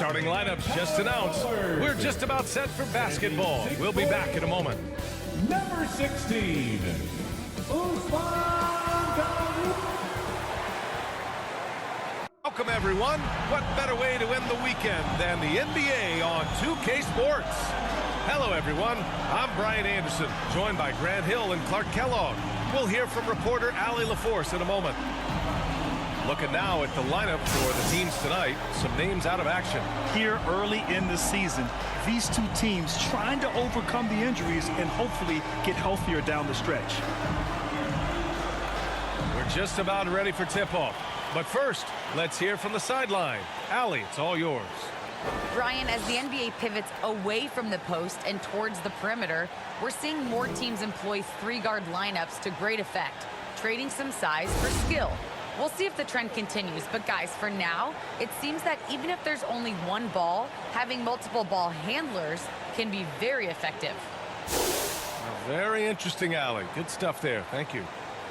Starting lineups just announced. We're just about set for basketball. We'll be back in a moment. Number 16, Welcome, everyone. What better way to end the weekend than the NBA on 2K Sports? Hello, everyone. I'm Brian Anderson, joined by Grant Hill and Clark Kellogg. We'll hear from reporter Allie LaForce in a moment. Looking now at the lineup for the teams tonight. Some names out of action. Here early in the season, these two teams trying to overcome the injuries and hopefully get healthier down the stretch. We're just about ready for tip-off. But first, let's hear from the sideline. Allie, it's all yours. Brian, as the NBA pivots away from the post and towards the perimeter, we're seeing more teams employ three-guard lineups to great effect, trading some size for skill. We'll see if the trend continues, but guys, for now, it seems that even if there's only one ball, having multiple ball handlers can be very effective. Very interesting, Allie. Good stuff there. Thank you.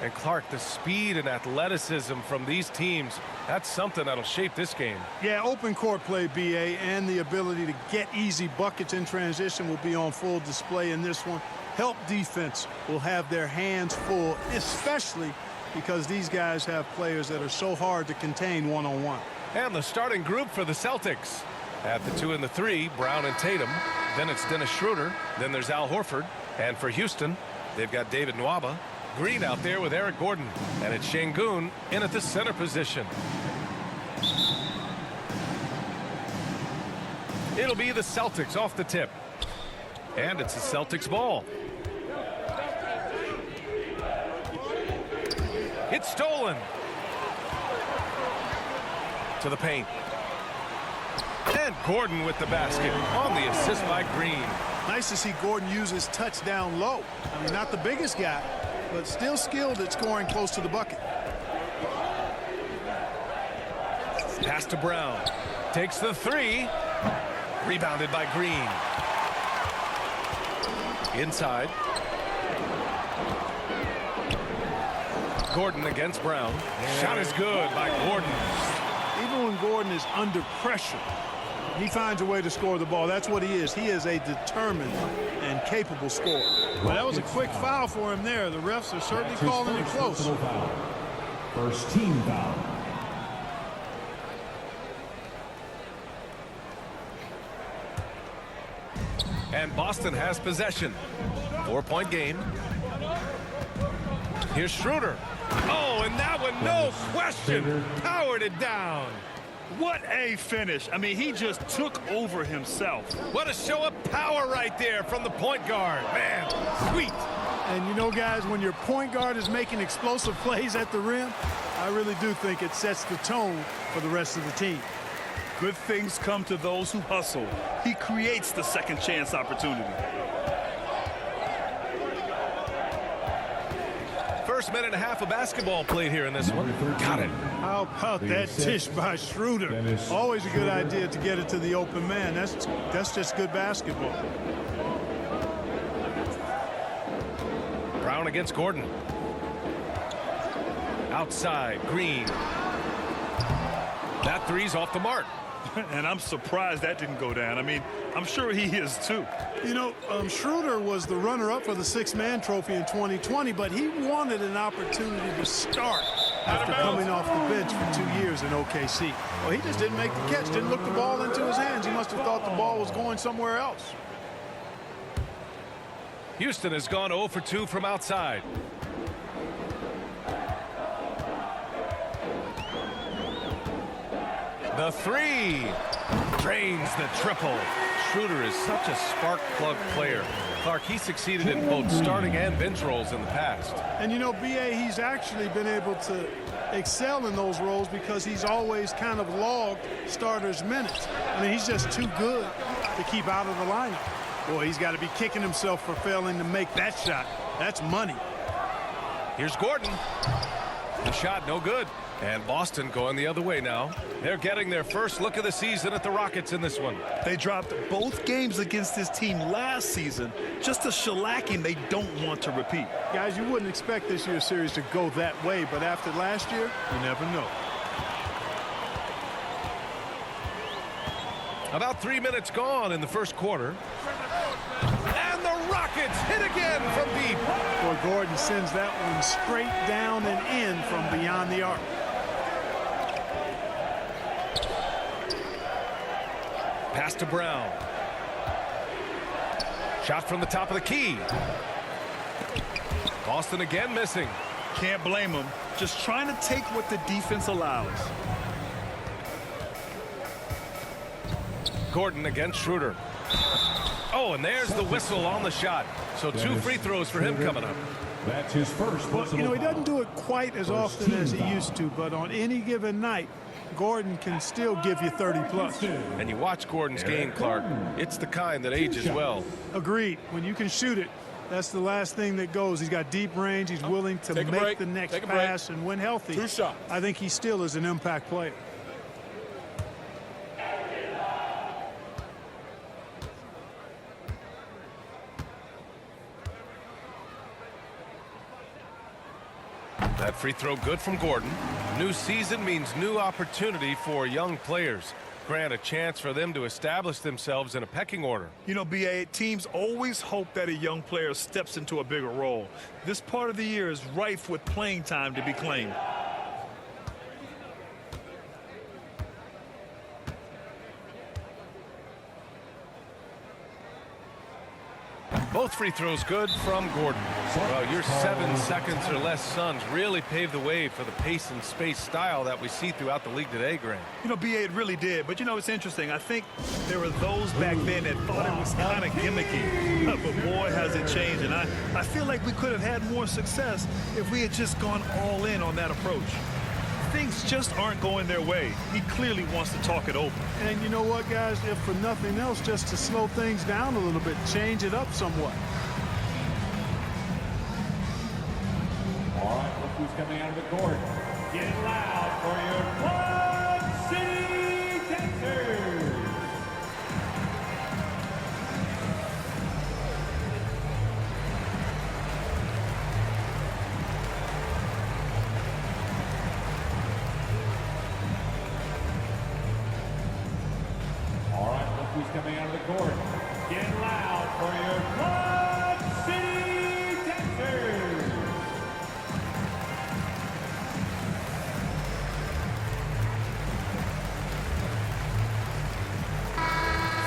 And Clark, the speed and athleticism from these teams, that's something that'll shape this game. Yeah, open court play, BA, and the ability to get easy buckets in transition will be on full display in this one. Help defense will have their hands full, especially because these guys have players that are so hard to contain one-on-one. And the starting group for the Celtics. At the 2 and the 3, Brown and Tatum. Then it's Dennis Schroeder. Then there's Al Horford. And for Houston, they've got David Nwaba. Green out there with Eric Gordon. And it's Şengün in at the center position. It'll be the Celtics off the tip. And it's the Celtics ball. It's stolen. To the paint. And Gordon with the basket on the assist by Green. Nice to see Gordon use his touchdown low. I mean, not the biggest guy, but still skilled at scoring close to the bucket. Pass to Brown. Takes the 3. Rebounded by Green. Inside. Gordon against Brown. Shot is good by Gordon. Even when Gordon is under pressure, he finds a way to score the ball. That's what he is. He is a determined and capable scorer. Well, that was a quick foul for him there. The refs are certainly calling it close. First team foul. And Boston has possession. 4-point game. Here's Schroeder. Oh, and that one, no question, powered it down. What a finish. I mean, he just took over himself. What a show of power right there from the point guard. Man, sweet. And you know, guys, when your point guard is making explosive plays at the rim, I really do think it sets the tone for the rest of the team. Good things come to those who hustle. He creates the second chance opportunity. First minute and a half of basketball played here in this one. Got it. How about that dish by Schroeder? Always a good idea to get it to the open man. That's just good basketball. Brown against Gordon. Outside, Green. That 3's off the mark. And I'm surprised that didn't go down. I mean, I'm sure he is too. You know, Schroeder was the runner-up for the six-man trophy in 2020, but he wanted an opportunity to start after coming off the bench for 2 years in OKC. Well, he just didn't make the catch, didn't look the ball into his hands. He must have thought the ball was going somewhere else. Houston has gone 0 for 2 from outside. The 3 drains the triple. Schroeder is such a spark plug player. Clark, he succeeded in both starting and bench roles in the past. And you know, BA, he's actually been able to excel in those roles because he's always kind of logged starters' minutes. I mean, he's just too good to keep out of the lineup. Boy, he's got to be kicking himself for failing to make that shot. That's money. Here's Gordon. The shot no good. And Boston going the other way now. They're getting their first look of the season at the Rockets in this one. They dropped both games against this team last season. Just a shellacking they don't want to repeat. Guys, you wouldn't expect this year's series to go that way, but after last year, you never know. About 3 minutes gone in the first quarter. And the Rockets hit again from deep. Boy, Gordon sends that one straight down and in from beyond the arc. Pass to Brown. Shot from the top of the key. Boston again missing. Can't blame him. Just trying to take what the defense allows. Gordon against Schroeder. Oh, and there's the whistle on the shot. So 2 free throws for him coming up. That's his first. Well, you know, he doesn't do it quite as often as he used to, but on any given night, Gordon can still give you 30-plus. And you watch Gordon's game, Clark. It's the kind that ages well. Agreed. When you can shoot it, that's the last thing that goes. He's got deep range. He's willing to make the next pass, and when healthy, I think he still is an impact player. That free throw good from Gordon. New season means new opportunity for young players. Grant, a chance for them to establish themselves in a pecking order. You know, B.A., teams always hope that a young player steps into a bigger role. This part of the year is rife with playing time to be claimed. Both free throws good from Gordon. Well, your 7 seconds or less Suns really paved the way for the pace and space style that we see throughout the league today, Grant. You know, B.A., it really did. But, you know, it's interesting. I think there were those back then that thought it was kind of gimmicky. But, boy, has it changed. And I feel like we could have had more success if we had just gone all in on that approach. Things just aren't going their way. He clearly wants to talk it over. And you know what, guys? If for nothing else, just to slow things down a little bit, change it up somewhat. All right, look who's coming out of the court. Get loud for your Quad City Texans. All right, look who's coming out of the court. Get loud for your Quad City Texans.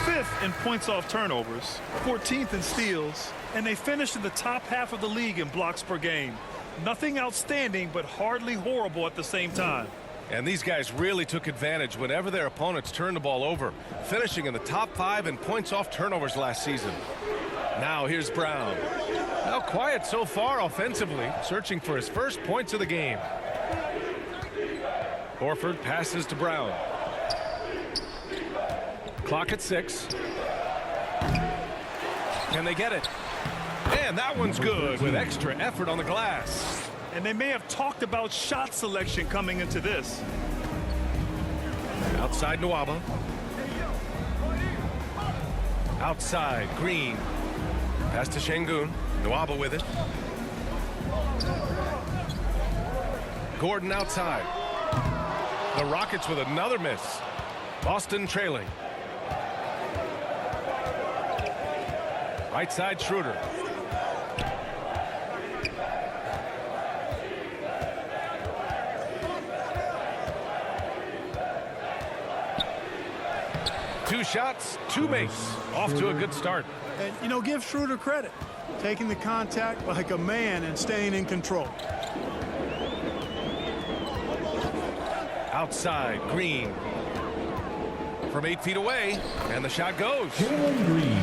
Fifth in points off turnovers, 14th in steals, and they finished in the top half of the league in blocks per game. Nothing outstanding, but hardly horrible at the same time. And these guys really took advantage whenever their opponents turned the ball over, finishing in the top 5 in points off turnovers last season. Now here's Brown. Well, quiet so far offensively, searching for his first points of the game. Horford passes to Brown. Clock at 6. Can they get it? And that one's good with extra effort on the glass. And they may have talked about shot selection coming into this. Outside Nwaba. Outside Green. Pass to Şengün. Nwaba with it. Gordon outside. The Rockets with another miss. Boston trailing. Right side Schroeder. Two shots, 2 makes. Off to a good start. And, you know, give Schroeder credit. Taking the contact like a man and staying in control. Outside, Green. From 8 feet away, and the shot goes.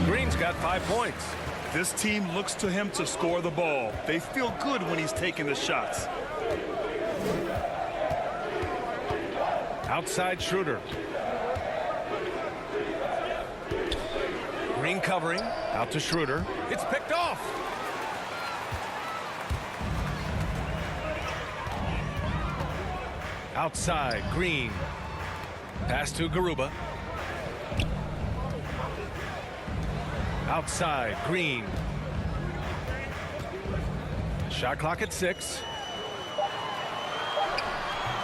Green's got 5 points. This team looks to him to score the ball. They feel good when he's taking the shots. Outside Schroeder. Green covering. Out to Schroeder. It's picked off. Outside Green. Pass to Garuba. Outside Green. Shot clock at 6.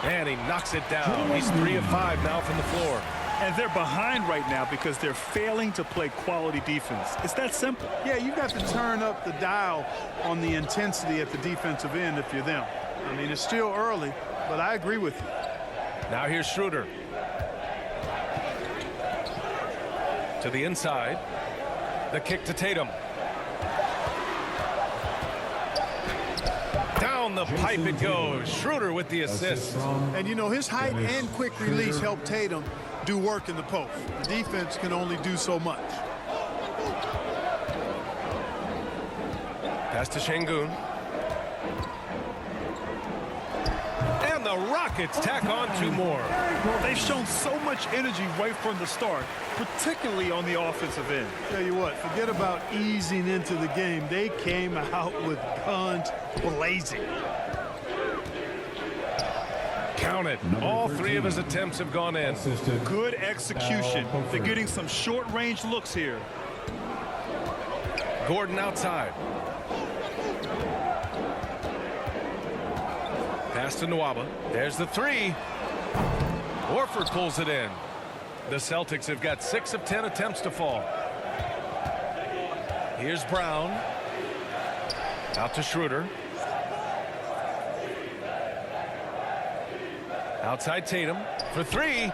And he knocks it down. He's 3 of 5 now from the floor. And they're behind right now because they're failing to play quality defense. It's that simple. Yeah, you've got to turn up the dial on the intensity at the defensive end if you're them. I mean, it's still early, but I agree with you. Now here's Schroeder. To the inside. The kick to Tatum. Down the pipe it goes. Schroeder with the assist. And, you know, his height and quick release helped Tatum do work in the post. The defense can only do so much. Pass to Şengün. And the Rockets tack on 2 more. They've shown so much energy right from the start, particularly on the offensive end. Tell you what, forget about easing into the game. They came out with guns blazing. Count it. All 3 of his attempts have gone in. Good execution. They're getting some short-range looks here. Gordon outside. Pass to Nwaba. There's the 3. Horford pulls it in. The Celtics have got 6 of 10 attempts to fall. Here's Brown. Out to Schroeder. Outside Tatum for 3.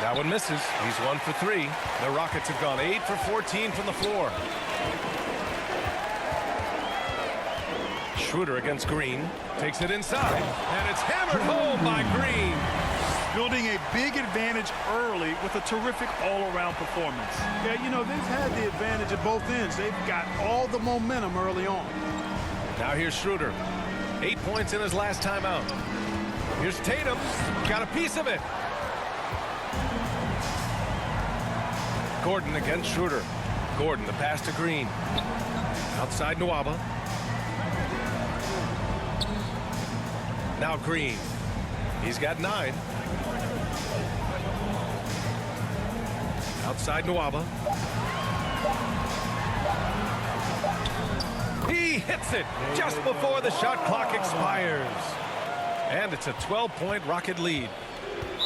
That one misses. He's 1 for 3. The Rockets have gone 8 for 14 from the floor. Schroeder against Green. Takes it inside. And it's hammered home by Green. Building a big advantage early with a terrific all-around performance. Yeah, you know, they've had the advantage at both ends. They've got all the momentum early on. Now here's Schroeder. 8 points in his last timeout. Here's Tatum. Got a piece of it. Gordon against Schroeder. Gordon, the pass to Green. Outside Nwaba. Now Green. He's got 9. Outside Nwaba. He hits it just before the shot clock expires. And it's a 12-point Rocket lead.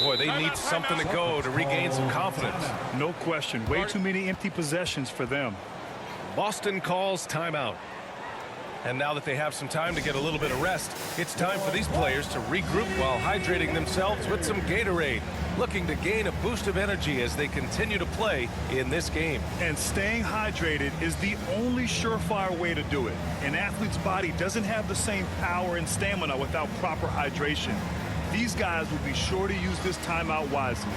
Boy, they need something to go to regain some confidence. No question. Way too many empty possessions for them. Boston calls timeout. And now that they have some time to get a little bit of rest, it's time for these players to regroup while hydrating themselves with some Gatorade, looking to gain a boost of energy as they continue to play in this game. And staying hydrated is the only surefire way to do it. An athlete's body doesn't have the same power and stamina without proper hydration. These guys will be sure to use this timeout wisely.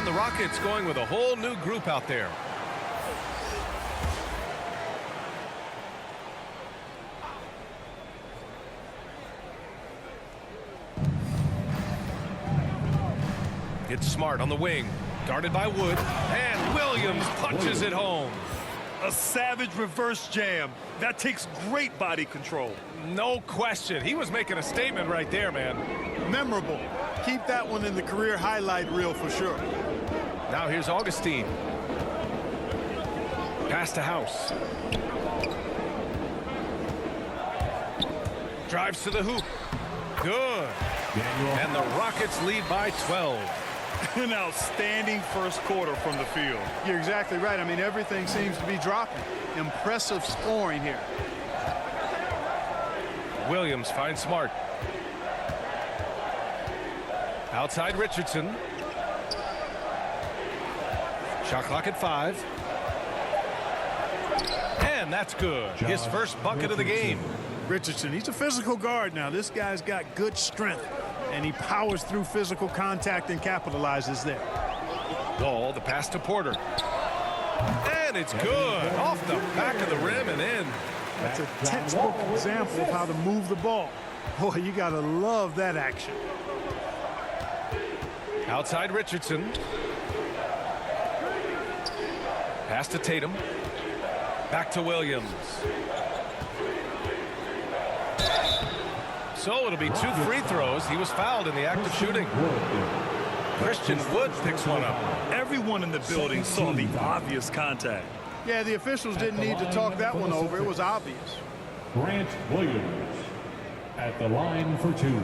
The Rockets going with a whole new group out there. It's Smart on the wing, guarded by Wood, and Williams punches it home. A savage reverse jam. That takes great body control. No question. He was making a statement right there, man. Memorable. Keep that one in the career highlight reel for sure. Now here's Augustine. Pass to House. Drives to the hoop. Good. And the Rockets lead by 12. An outstanding first quarter from the field. You're exactly right. I mean, everything seems to be dropping. Impressive scoring here. Williams finds Smart. Outside Richardson. Shot clock at 5. And that's good. His first bucket of the game. Richardson, he's a physical guard now. This guy's got good strength, and he powers through physical contact and capitalizes there. Wall, the pass to Porter. And it's good. Off the back of the rim and in. That's a textbook example of how to move the ball. Boy, you got to love that action. Outside Richardson. Pass to Tatum. Back to Williams. So it'll be 2 free throws. He was fouled in the act of shooting. Christian Wood picks one up. Everyone in the building saw the obvious contact. Yeah, the officials didn't need to talk that one over. It was obvious. Grant Williams at the line for 2.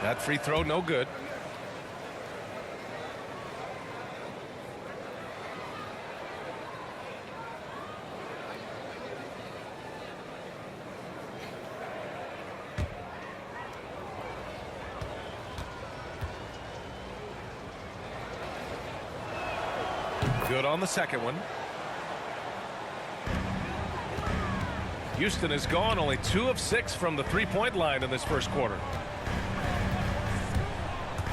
That free throw, no good. Good on the second one. Houston has gone only 2 of 6 from the three-point line in this first quarter.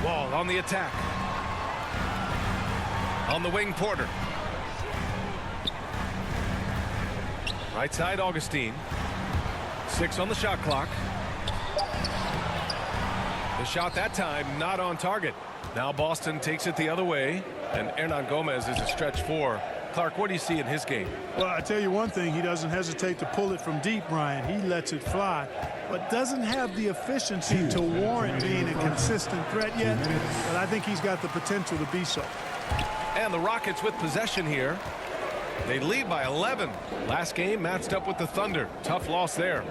Wall on the attack. On the wing, Porter. Right side, Augustine. 6 on the shot clock. The shot that time not on target. Now Boston takes it the other way, and Hernan Gomez is a stretch 4. Clark, what do you see in his game? Well, I tell you one thing, he doesn't hesitate to pull it from deep, Brian. He lets it fly, but doesn't have the efficiency to warrant being a consistent threat yet. But I think he's got the potential to be so. And the Rockets with possession here. They lead by 11. Last game matched up with the Thunder. Tough loss there.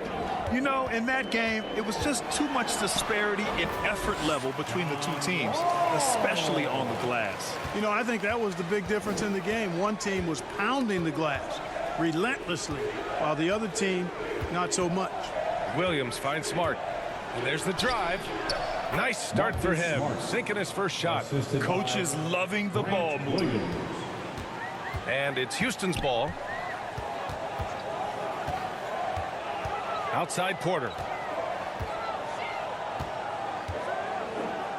You know, in that game, it was just too much disparity in effort level between the two teams, especially on the glass. You know, I think that was the big difference in the game. One team was pounding the glass relentlessly, while the other team, not so much. Williams finds Smart. And there's the drive. Nice start for him. Sinking his first shot. Coach is loving the ball movement. And it's Houston's ball. Outside Porter.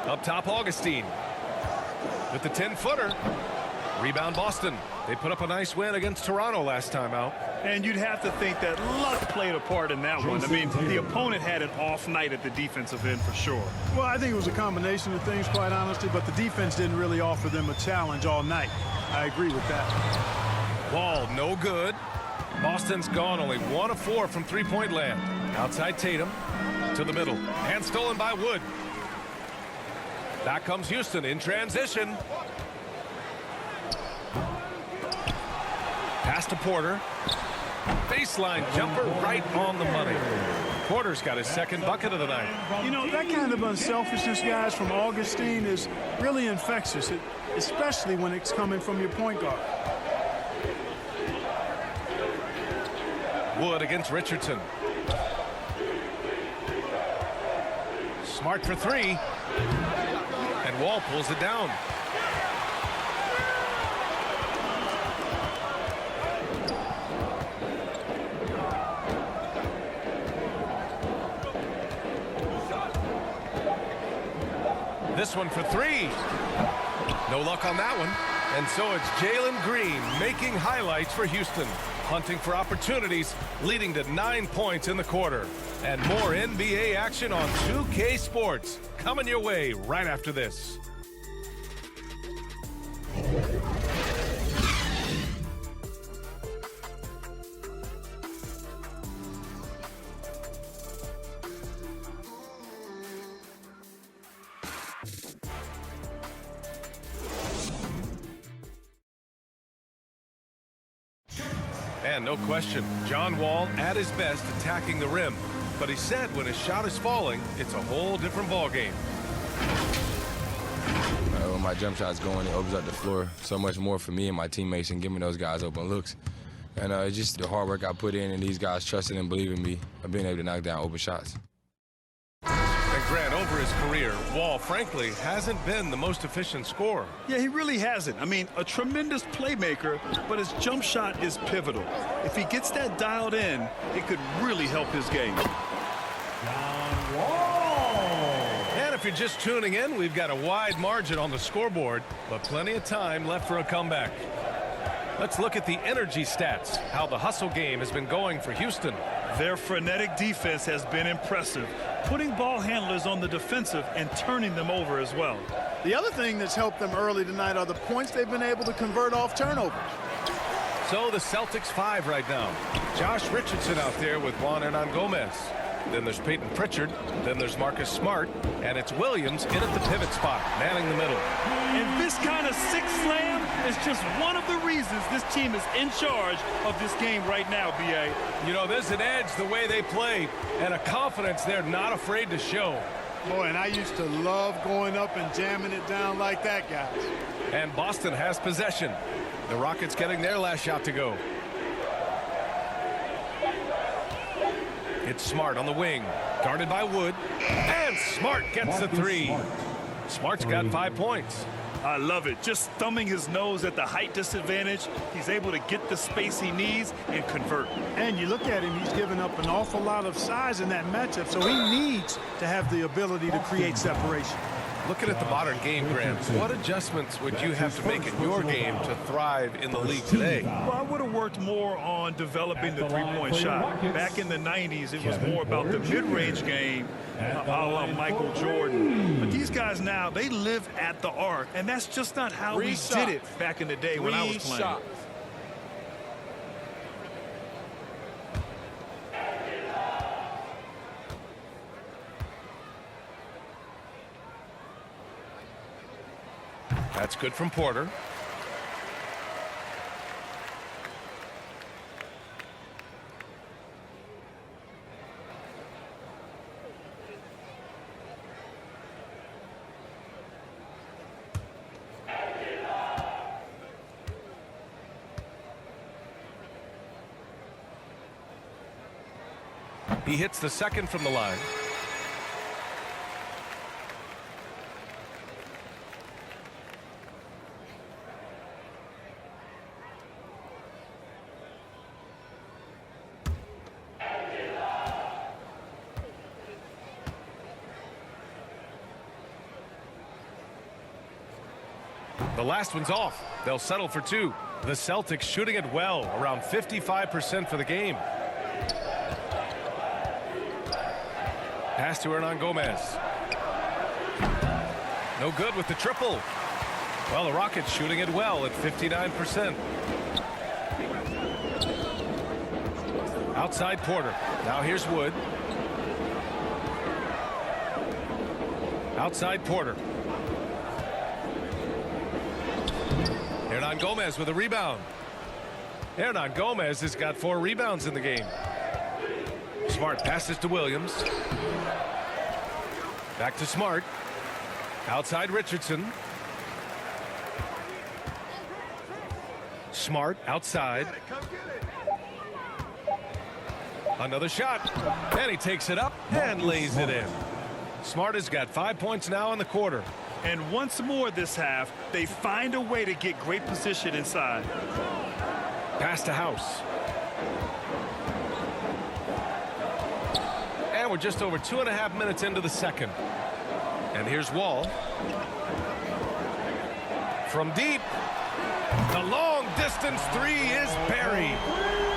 Up top, Augustine. With the 10-footer. Rebound Boston. They put up a nice win against Toronto last time out. And you'd have to think that luck played a part in that one. I mean, the opponent had an off night at the defensive end for sure. Well, I think it was a combination of things, quite honestly, but the defense didn't really offer them a challenge all night. I agree with that. Wall, no good. Boston's gone only 1 of 4 from three-point land. Outside Tatum to the middle. And stolen by Wood. Back comes Houston in transition. Pass to Porter. Baseline jumper right on the money. Porter's got his second bucket of the night. You know, that kind of unselfishness, guys, from Augustine is really infectious, especially when it's coming from your point guard. Wood against Richardson. Smart for 3. And Wall pulls it down. This one for 3. No luck on that one. And so it's Jalen Green making highlights for Houston. Hunting for opportunities, leading to 9 points in the quarter. And more NBA action on 2K Sports. Coming your way right after this. And no question, John Wall at his best attacking the rim. But he said when his shot is falling, it's a whole different ballgame. When my jump shot's going, it opens up the floor so much more for me and my teammates and giving those guys open looks. And it's just the hard work I put in and these guys trusting and believing me of being able to knock down open shots. And Grant, over his career, Wall, frankly, hasn't been the most efficient scorer. Yeah, he really hasn't. I mean, a tremendous playmaker, but his jump shot is pivotal. If he gets that dialed in, it could really help his game. John Wall. And if you're just tuning in, we've got a wide margin on the scoreboard, but plenty of time left for a comeback. Let's look at the energy stats, how the hustle game has been going for Houston. Their frenetic defense has been impressive, putting ball handlers on the defensive and turning them over as well. The other thing that's helped them early tonight are the points they've been able to convert off turnovers. So the Celtics 5 right now. Josh Richardson out there with Juan Hernan Gomez. Then there's Peyton Pritchard. Then there's Marcus Smart. And it's Williams in at the pivot spot, manning the middle. And this kind of six slam is just one of the reasons this team is in charge of this game right now, B.A. You know, there's an edge the way they play and a confidence they're not afraid to show. Boy, and I used to love going up and jamming it down like that, guys. And Boston has possession. The Rockets getting their last shot to go. It's Smart on the wing, guarded by Wood, and Smart gets the three. Smart's got 5 points. I love it. Just thumbing his nose at the height disadvantage, he's able to get the space he needs and convert. And you look at him, he's given up an awful lot of size in that matchup, so he needs to have the ability to create separation. Looking at the modern game, Grant, what adjustments would you have to make in your game to thrive in the league today? Well, I would have worked more on developing the three-point shot. Back in the 90s, it was more about the mid-range game, a la Michael Jordan. But these guys now, they live at the arc, and that's just not how we did it back in the day when I was playing. That's good from Porter. He hits the second from the line. The last one's off. They'll settle for two. The Celtics shooting it well, around 55% for the game. Pass to Hernan Gomez. No good with the triple. Well, the Rockets shooting it well at 59%. Outside Porter. Now here's Wood. Outside Porter. Hernan Gomez with a rebound. Hernan Gomez has got 4 rebounds in the game. Smart passes to Williams. Back to Smart. Outside Richardson. Smart outside. Another shot. And he takes it up and lays it in. Smart has got 5 points now in the quarter. And once more this half, they find a way to get great position inside. Pass to House. And we're just over 2.5 minutes into the second. And here's Wall. From deep. The long distance three is buried.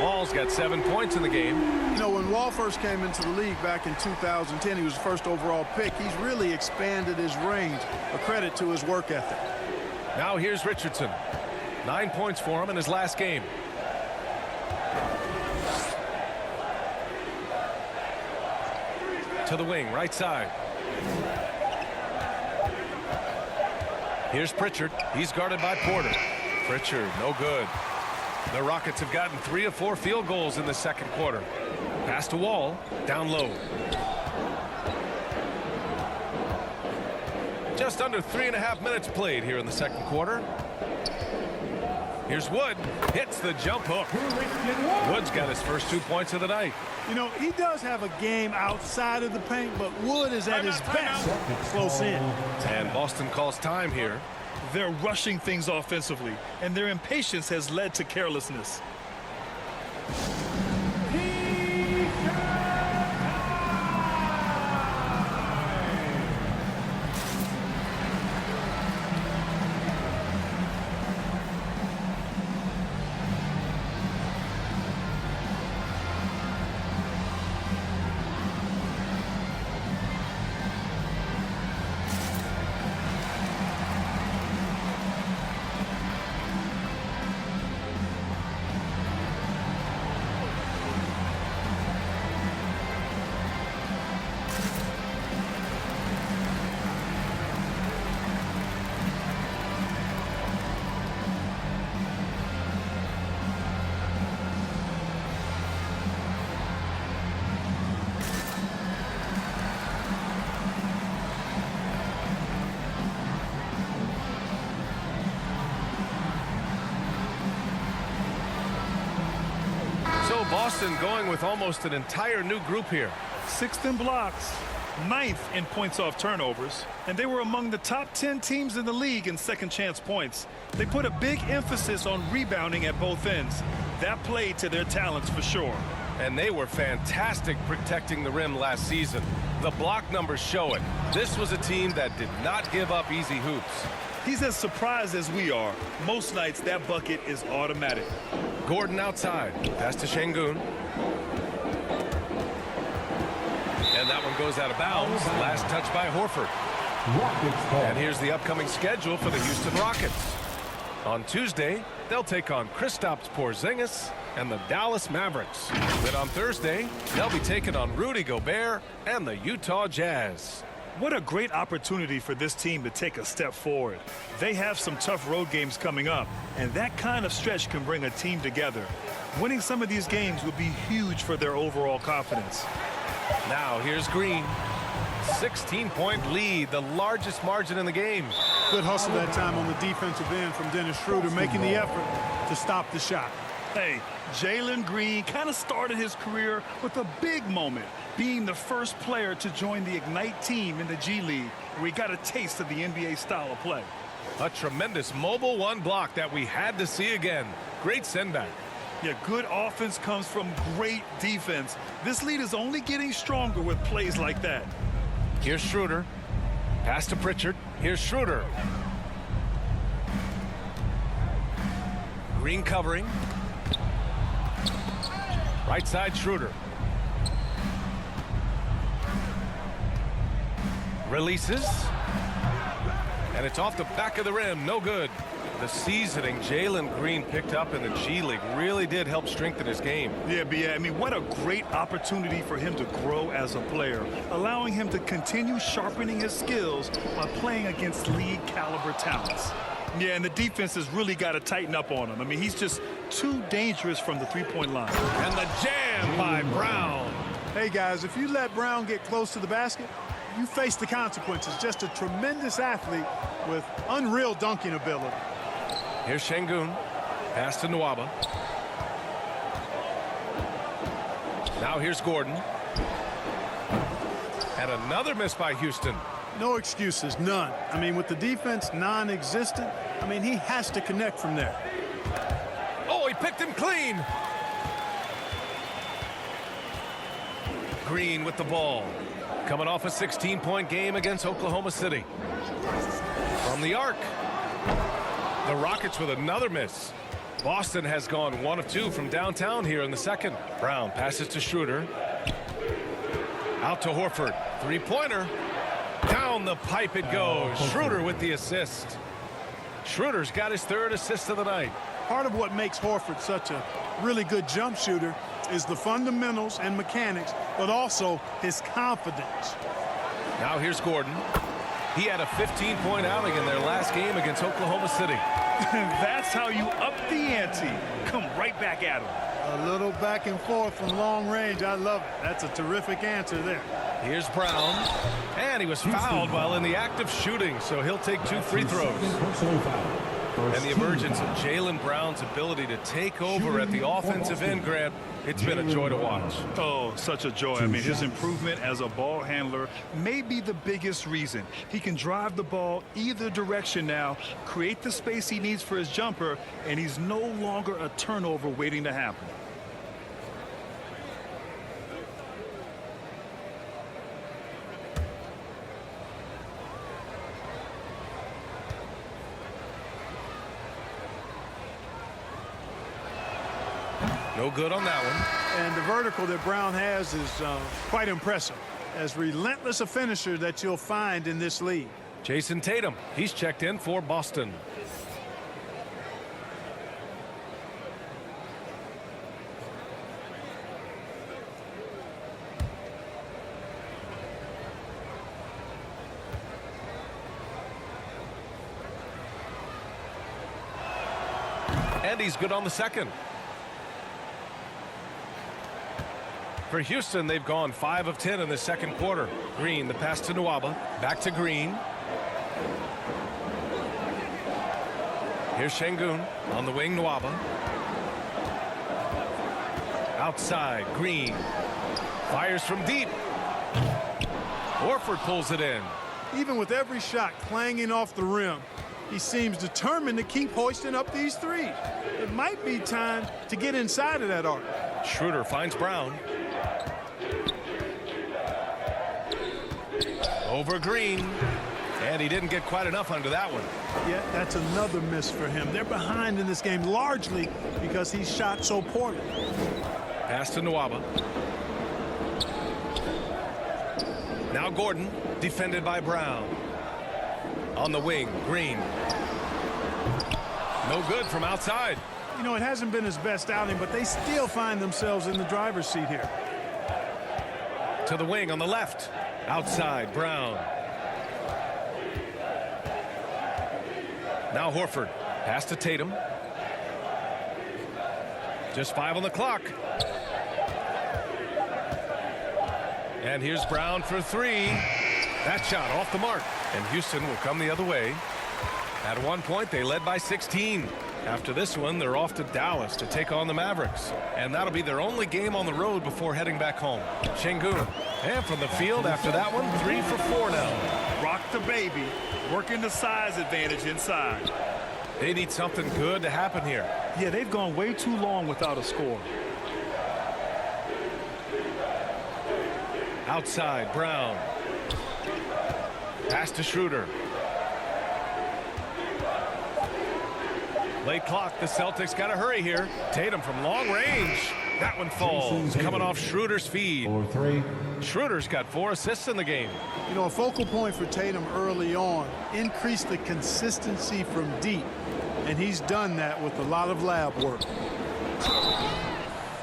Wall's got 7 points in the game. You know, when Wall first came into the league back in 2010, he was the first overall pick. He's really expanded his range, a credit to his work ethic. Now here's Richardson. 9 points for him in his last game. To the wing, right side. Here's Pritchard. He's guarded by Porter. Pritchard, no good. The Rockets have gotten 3 of 4 field goals in the second quarter. Pass to Wall, down low. Just under 3.5 minutes played here in the second quarter. Here's Wood. Hits the jump hook. Wood's got his first 2 points of the night. You know, he does have a game outside of the paint, but Wood is at his best close in. And Boston calls time here. They're rushing things offensively, and their impatience has led to carelessness. So Boston going with almost an entire new group here. 6th in blocks, 9th in points off turnovers, and they were among the top 10 teams in the league in second chance points. They put a big emphasis on rebounding at both ends. That played to their talents for sure. And they were fantastic protecting the rim last season. The block numbers show it. This was a team that did not give up easy hoops. He's as surprised as we are. Most nights that bucket is automatic. Gordon outside. Pass to Şengün. And that one goes out of bounds. Last touch by Horford. And here's the upcoming schedule for the Houston Rockets. On Tuesday, they'll take on Kristaps Porzingis and the Dallas Mavericks. Then on Thursday, they'll be taking on Rudy Gobert and the Utah Jazz. What a great opportunity for this team to take a step forward. They have some tough road games coming up, and that kind of stretch can bring a team together. Winning some of these games would be huge for their overall confidence. Now here's Green. 16-point lead, the largest margin in the game. Good hustle that time on the defensive end from Dennis Schroeder, making the effort to stop the shot. Hey, Jalen Green kind of started his career with a big moment, being the first player to join the Ignite team in the G League, where he got a taste of the NBA style of play. A tremendous mobile one block that we had to see again. Great sendback. Yeah, good offense comes from great defense. This lead is only getting stronger with plays like that. Here's Schroeder. Pass to Pritchard. Here's Schroeder. Green covering. Right side Schroeder. Releases. And it's off the back of the rim. No good. The seasoning Jalen Green picked up in the G League really did help strengthen his game. Yeah, I mean, what a great opportunity for him to grow as a player, allowing him to continue sharpening his skills by playing against league caliber talents. Yeah, and the defense has really got to tighten up on him. I mean, he's just too dangerous from the three-point line. And the jam by Brown. Hey, guys, if you let Brown get close to the basket, you face the consequences. Just a tremendous athlete with unreal dunking ability. Here's Şengün. Pass to Nwaba. Now here's Gordon. And another miss by Houston. No excuses, none. I mean, with the defense non-existent, I mean, he has to connect from there. Oh, he picked him clean. Green with the ball. Coming off a 16-point game against Oklahoma City. From the arc. The Rockets with another miss. Boston has gone 1 of 2 from downtown here in the second. Brown passes to Schroeder. Out to Horford. Three-pointer. Down the pipe it goes. Schroeder with the assist. Schroeder's got his third assist of the night. Part of what makes Horford such a really good jump shooter is the fundamentals and mechanics, but also his confidence. Now here's Gordon. He had a 15-point outing in their last game against Oklahoma City. That's how you up the ante. Come right back at him. A little back and forth from long range. I love it. That's a terrific answer there. Here's Brown. And he was fouled while in the act of shooting, so he'll take 2 free throws. And the emergence of Jaylen Brown's ability to take over at the offensive end, Grant, it's been a joy to watch. Oh, such a joy. I mean, his improvement as a ball handler may be the biggest reason. He can drive the ball either direction now, create the space he needs for his jumper, and he's no longer a turnover waiting to happen. No good on that one. And the vertical that Brown has is quite impressive. As relentless a finisher that you'll find in this league. Jason Tatum, he's checked in for Boston. And he's good on the second. For Houston, they've gone 5 of 10 in the second quarter. Green, the pass to Nwaba. Back to Green. Here's Şengün on the wing, Nwaba. Outside, Green. Fires from deep. Horford pulls it in. Even with every shot clanging off the rim, he seems determined to keep hoisting up these threes. It might be time to get inside of that arc. Schroeder finds Brown. Over Green. And he didn't get quite enough under that one. Yeah, that's another miss for him. They're behind in this game largely because he shot so poorly. Pass to Nwaba. Now Gordon, defended by Brown. On the wing, Green. No good from outside. You know, it hasn't been his best outing, but they still find themselves in the driver's seat here. To the wing on the left. Outside, Brown. Now Horford. Pass to Tatum. Just 5 on the clock. And here's Brown for 3. That shot off the mark. And Houston will come the other way. At one point, they led by 16. After this one, they're off to Dallas to take on the Mavericks. And that'll be their only game on the road before heading back home. Şengün. And from the field after that one, 3 for 4 now. Rock the baby, working the size advantage inside. They need something good to happen here. Yeah, they've gone way too long without a score. Outside, Brown. Pass to Schroeder. Late clock, the Celtics got to hurry here. Tatum from long range. That one falls, coming off Schroeder's feed. Schroeder's got 4 assists in the game. You know, a focal point for Tatum early on, increase the consistency from deep. And he's done that with a lot of lab work.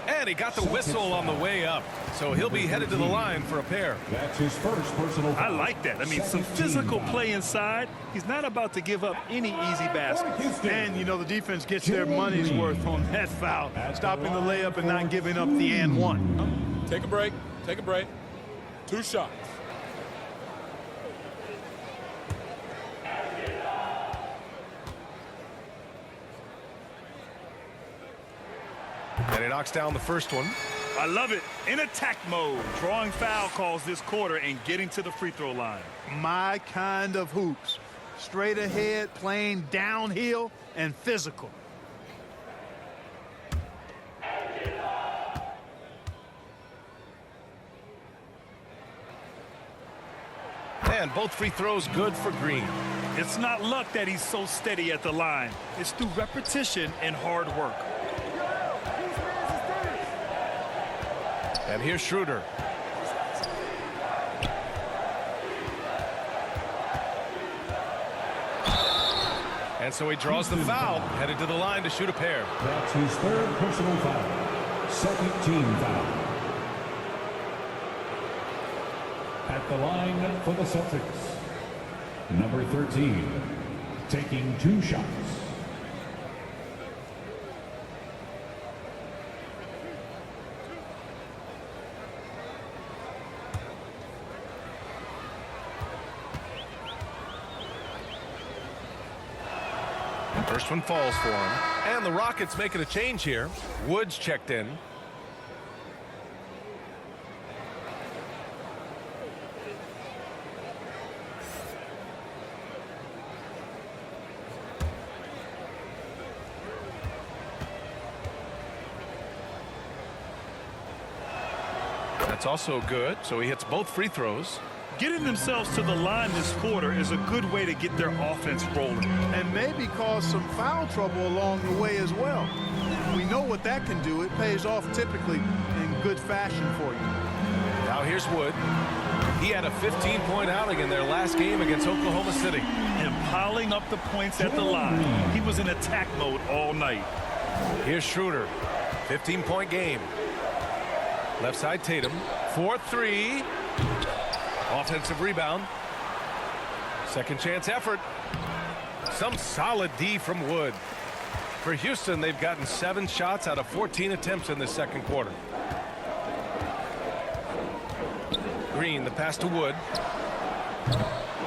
And he got the whistle on the way up. So he'll be headed to the line for a pair. That's his first personal foul. I like that. I mean, some physical play inside. He's not about to give up any easy baskets. And, you know, the defense gets their money's worth on that foul. Stopping the layup and not giving up the and one. Take a break. Take a break. 2 shots. And he knocks down the first one. I love it. In attack mode, drawing foul calls this quarter and getting to the free throw line. My kind of hoops. Straight ahead, playing downhill, and physical. And both free throws good for Green. It's not luck that he's so steady at the line. It's through repetition and hard work. And here's Schroeder. And so he draws the foul, headed to the line to shoot a pair. That's his third personal foul. Second team foul. At the line for the Celtics, number 13, taking 2 shots. First one falls for him. And the Rockets making a change here. Woods checked in. That's also good, so he hits both free throws. Getting themselves to the line this quarter is a good way to get their offense rolling. And maybe cause some foul trouble along the way as well. We know what that can do. It pays off typically in good fashion for you. Now here's Wood. He had a 15-point outing in their last game against Oklahoma City. And piling up the points at the line. He was in attack mode all night. Here's Schroeder. 15-point game. Left side Tatum. 4-3. Offensive rebound. Second chance effort. Some solid D from Wood. For Houston, they've gotten 7 shots out of 14 attempts in this second quarter. Green, the pass to Wood.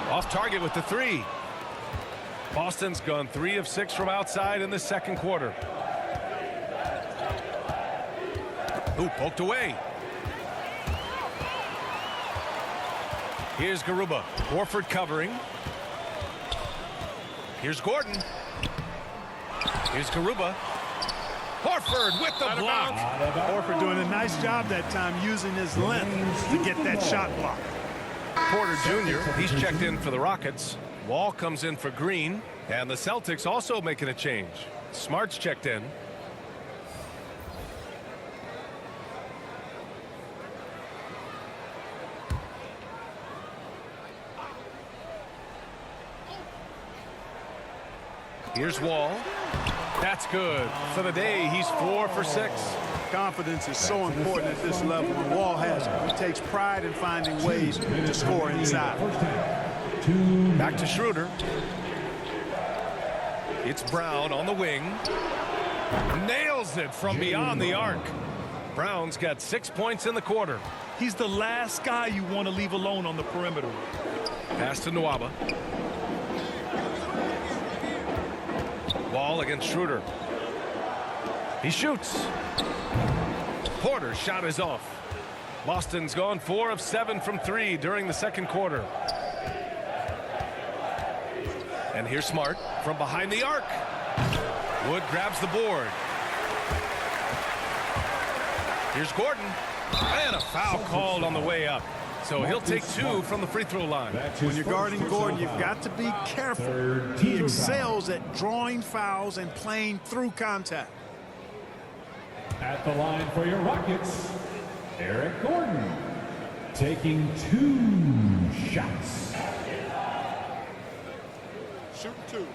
Off target with the 3. Boston's gone 3 of 6 from outside in the second quarter. Ooh, poked away. Here's Garuba. Horford covering. Here's Gordon. Here's Garuba. Horford with the block. Horford doing a nice job that time using his length to get that shot block. Porter Jr., he's checked in for the Rockets. Wall comes in for Green. And the Celtics also making a change. Smart's checked in. Here's Wall. That's good. For the day, he's 4 for 6. Confidence is so important at this level, and Wall has it. He takes pride in finding ways to score inside. Back to Schroeder. It's Brown on the wing. Nails it from beyond the arc. Brown's got 6 points in the quarter. He's the last guy you want to leave alone on the perimeter. Pass to Nwaba. Wall against Schroeder. He shoots. Porter's shot is off. Boston's gone 4 of 7 from 3 during the second quarter. And here's Smart from behind the arc. Wood grabs the board. Here's Gordon. And a foul called on the way up. So he'll take 2 from the free throw line. When you're guarding Gordon, you've got to be careful. He excels at drawing fouls and playing through contact. At the line for your Rockets, Eric Gordon, taking 2 shots. Shoot 2.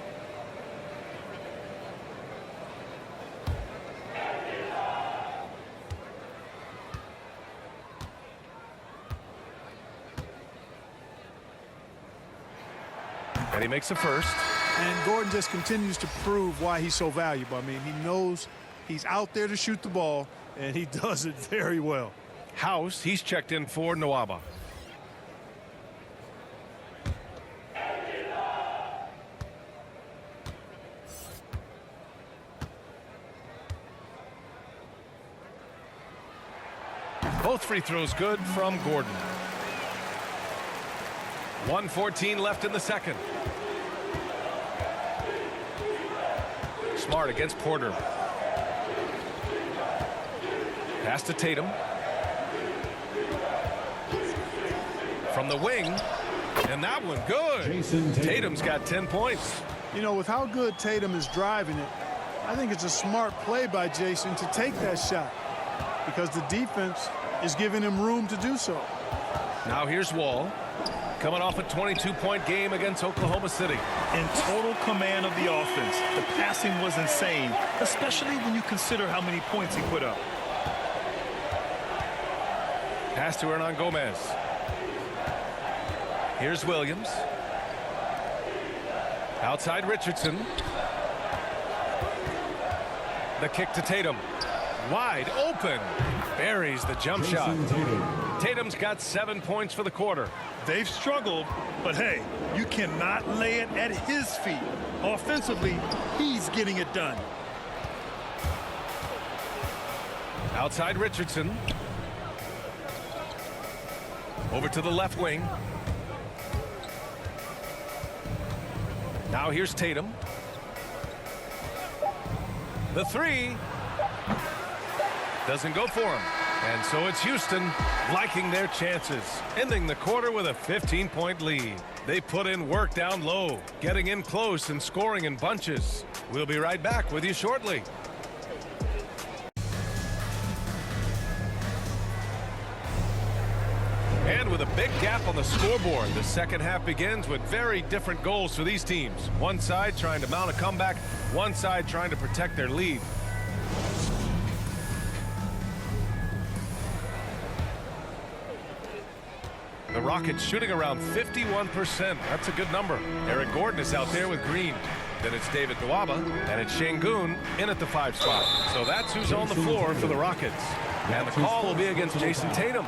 And he makes the first. And Gordon just continues to prove why he's so valuable. I mean, he knows he's out there to shoot the ball, and he does it very well. House, he's checked in for Nwaba. Both free throws good from Gordon. 1:14 left in the second. Smart against Porter. Pass to Tatum. From the wing. And that one good. Jae'sean Tatum. Tatum's got 10 points. You know, with how good Tatum is driving it, I think it's a smart play by Jae'sean to take that shot because the defense is giving him room to do so. Now here's Wall. Coming off a 22-point game against Oklahoma City. In total command of the offense. The passing was insane, especially when you consider how many points he put up. Pass to Hernan Gomez. Here's Williams. Outside Richardson. The kick to Tatum. Wide open. Buries the jump shot. Tatum. Tatum's got 7 points for the quarter. They've struggled, but hey, you cannot lay it at his feet. Offensively, he's getting it done. Outside Richardson. Over to the left wing. Now here's Tatum. The three. Doesn't go for him. And so it's Houston liking their chances, ending the quarter with a 15-point lead. They put in work down low, getting in close and scoring in bunches. We'll be right back with you shortly. And with a big gap on the scoreboard, the second half begins with very different goals for these teams. One side trying to mount a comeback, one side trying to protect their lead. The Rockets shooting around 51%. That's a good number. Eric Gordon is out there with Green. Then it's David Nwaba, and it's Şengün in at the 5 spot. So that's who's on the floor for the Rockets. And the call will be against Jae'Sean Tatum.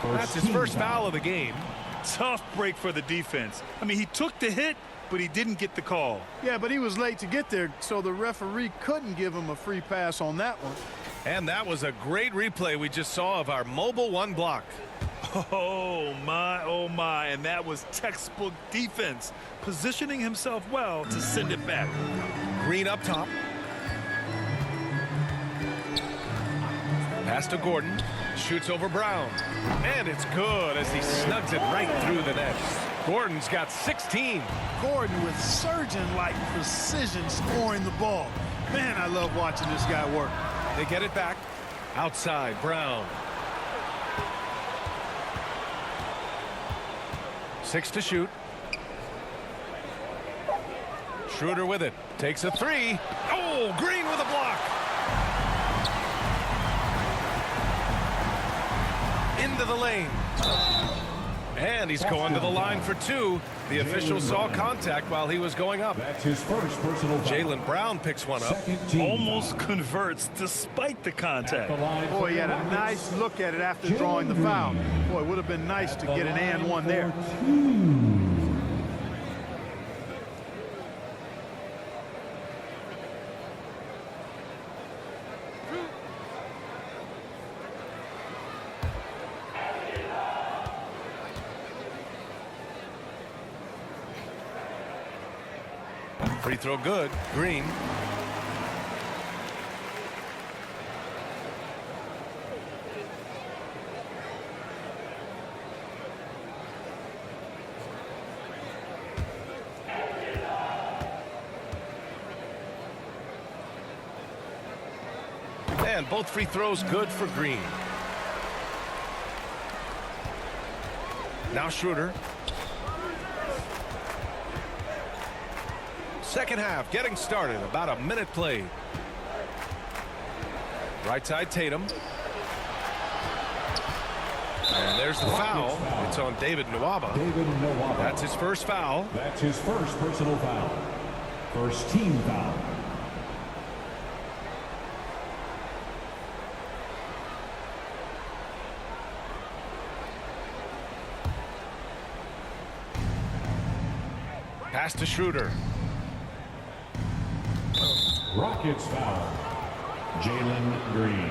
That's his first foul of the game. Tough break for the defense. I mean, he took the hit, but he didn't get the call. Yeah, but he was late to get there, so the referee couldn't give him a free pass on that one. And that was a great replay we just saw of our mobile one block. Oh my, and that was textbook defense, positioning himself well to send it back. Green up top. Pass to Gordon, shoots over Brown, and it's good as he snugs it right through the net. Gordon's got 16. Gordon with surgeon-like precision scoring the ball. Man, I love watching this guy work. They get it back. Outside, Brown. 6 to shoot. Schroeder with it. Takes a 3. Oh, Green with a block. Into the lane. And he's going to the line for 2. The official saw contact while he was going up. That's his first personal foul. Jaylen Brown picks one up. Almost converts despite the contact. Boy, he had a nice look at it after drawing the foul. Boy, it would have been nice to get an and one there. Free throw good. Green. And both free throws good for Green. Now Schroeder. Second half getting started. About a minute played. Right side Tatum. And there's the foul. It's on David Nwaba. That's his first foul. That's his first personal foul. First team foul. Pass to Schroeder. Rockets foul. Jalen Green.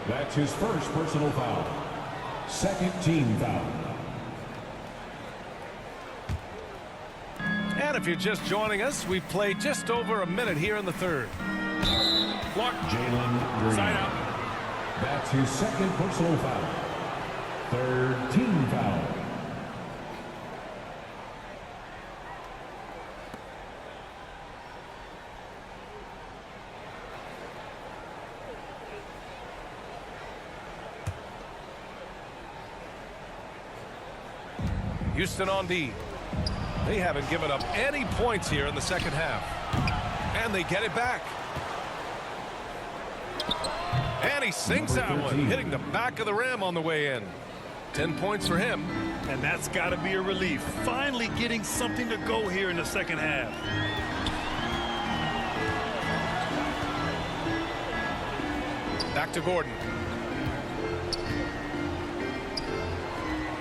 That's his first personal foul. Second team foul. And if you're just joining us, we've played just over a minute here in the third. Block. Jalen Green. Side out. That's his second personal foul. Third team foul. Houston on D. They haven't given up any points here in the second half. And they get it back. And he sinks that one, hitting the back of the rim on the way in. 10 points for him. And that's got to be a relief. Finally getting something to go here in the second half. Back to Gordon.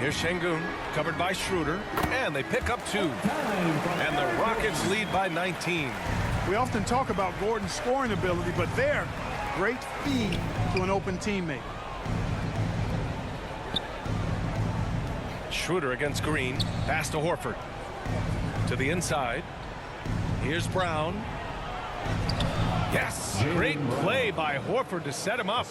Here's Şengün, covered by Schroeder, and they pick up 2. And the Rockets lead by 19. We often talk about Gordon's scoring ability, but there, great feed to an open teammate. Schroeder against Green. Pass to Horford. To the inside. Here's Brown. Yes, great play by Horford to set him up.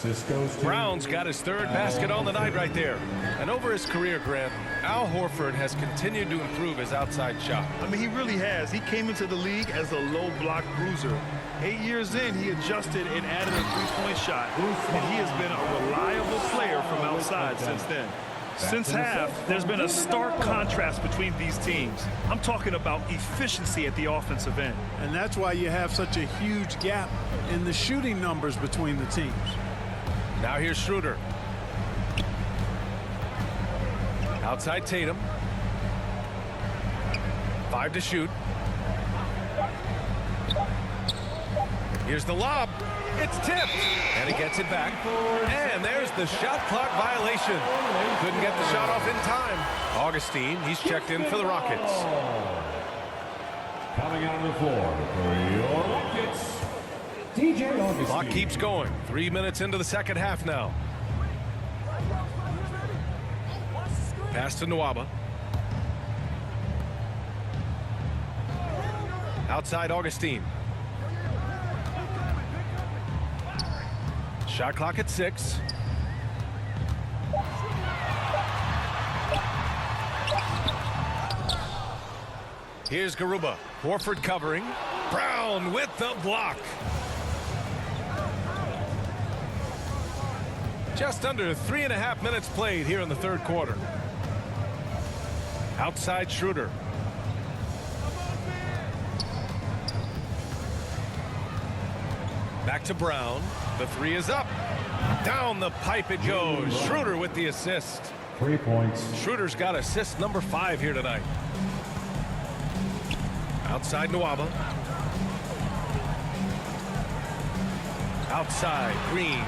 Brown's got his 3rd basket on the night right there. And over his career, Grant, Al Horford has continued to improve his outside shot. I mean, he really has. He came into the league as a low block bruiser. 8 years in, he adjusted and added a 3-point shot. And he has been a reliable player from outside since then. Since half, there's been a stark contrast between these teams. I'm talking about efficiency at the offensive end. And that's why you have such a huge gap in the shooting numbers between the teams. Now here's Schroeder. Outside Tatum. 5 to shoot. Here's the lob. It's tipped. And he gets it back. And there's the shot clock violation. Couldn't get the shot off in time. Augustine, he's checked in for the Rockets. Coming out on the floor for your Rockets, DJ Augustine. Clock keeps going. 3 minutes into the second half now. Pass to Nwaba. Outside Augustine. Shot clock at 6. Here's Garuba. Horford covering. Brown with the block. Just under 3.5 minutes played here in the 3rd quarter. Outside Schroeder. Back to Brown. The 3 is up. Down the pipe it goes. Schroeder with the assist. 3 points. Schroeder's got assist number 5 here tonight. Outside Nwaba. Outside Green.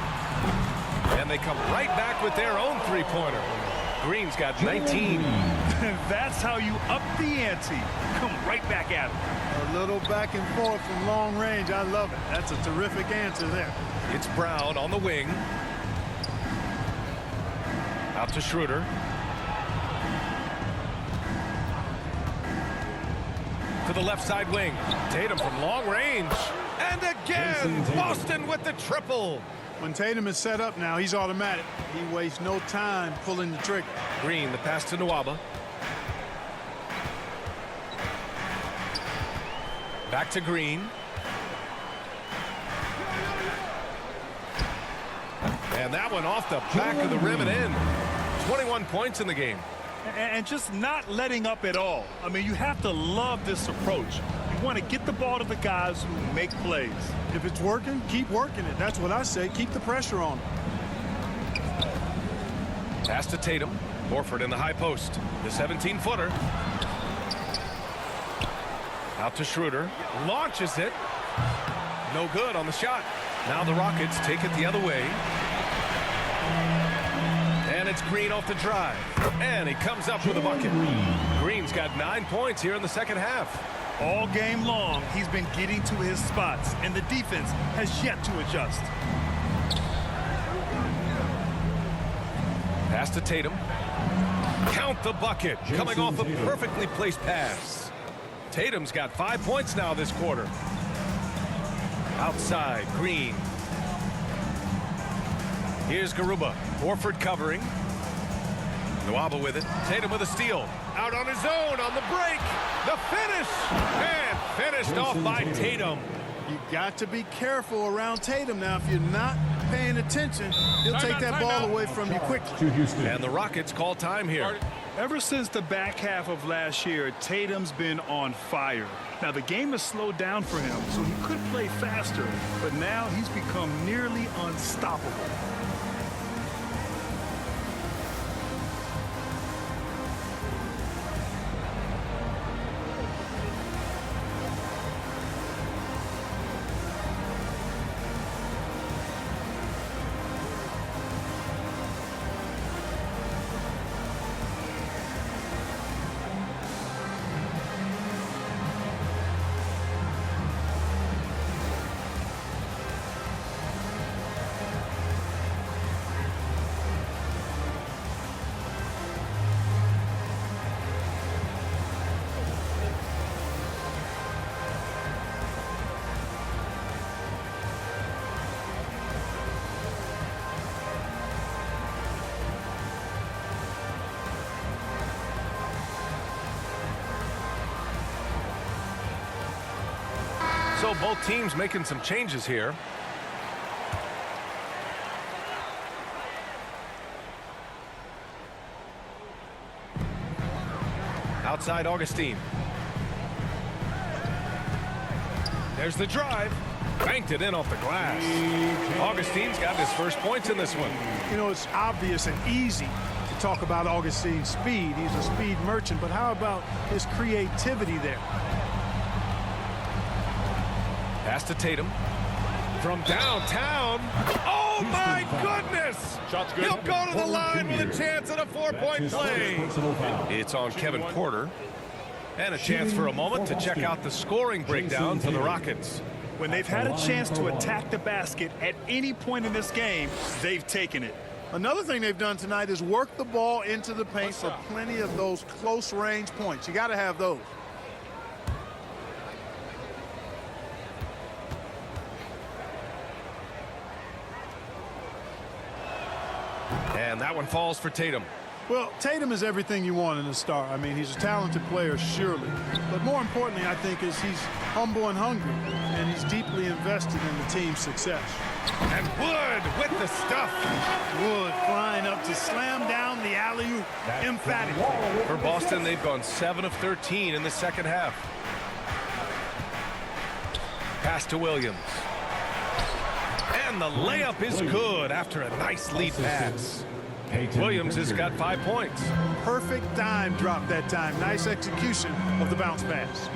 And they come right back with their own 3-pointer. Green's got 19. That's how you up the ante. Come right back at him. A little back and forth from long range. I love it. That's a terrific answer there. It's Brown on the wing. Out to Schroeder. To the left side wing. Tatum from long range. And again, Boston with the triple. When Tatum is set up now, he's automatic. He wastes no time pulling the trigger. Green, the pass to Nwaba. Back to Green. And that one off the back of the rim and in. 21 points in the game. And just not letting up at all. I mean, you have to love this approach. You want to get the ball to the guys who make plays. If it's working, keep working it. That's what I say. Keep the pressure on him. Pass to Tatum. Horford in the high post. The 17-footer. Out to Schroeder. Launches it. No good on the shot. Now the Rockets take it the other way. And it's Green off the drive. And he comes up with a bucket. Green's got 9 points here in the second half. All game long, he's been getting to his spots, and the defense has yet to adjust. Pass to Tatum. Count the bucket. Coming off a perfectly placed pass. Tatum's got 5 points now this quarter. Outside, Green. Here's Garuba. Horford covering. Nwaba with it. Tatum with a steal. Out on his own on the break. The finish. And finished off by Tatum. You got to be careful around Tatum now. If you're not paying attention, he'll take that ball away from you quickly. And the Rockets call time here. Ever since the back half of last year, Tatum's been on fire. Now, the game has slowed down for him, so he could play faster, but now he's become nearly unstoppable. So both teams making some changes here. Outside Augustine. There's the drive. Banked it in off the glass. Augustine's got his first points in this one. You know, it's obvious and easy to talk about Augustine's speed. He's a speed merchant, but how about his creativity there? Pass to Tatum. From downtown. Oh, my goodness! Shot's good. He'll go to the line with a chance at a 4-point play. It's on Kevin Porter. And a chance for a moment to check out the scoring breakdown for the Rockets. When they've had a chance to attack the basket at any point in this game, they've taken it. Another thing they've done tonight is work the ball into the paint for plenty of those close-range points. You got to have those. And that one falls for Tatum. Well, Tatum is everything you want in a star. I mean, he's a talented player, surely. But more importantly, I think, is he's humble and hungry, and he's deeply invested in the team's success. And Wood with the stuff. Wood flying up to slam down the alley-oop emphatically. For Boston, they've gone 7 of 13 in the second half. Pass to Williams. And the layup is good after a nice lead pass. Williams has got 5 points. Perfect dime drop that time. Nice execution of the bounce pass.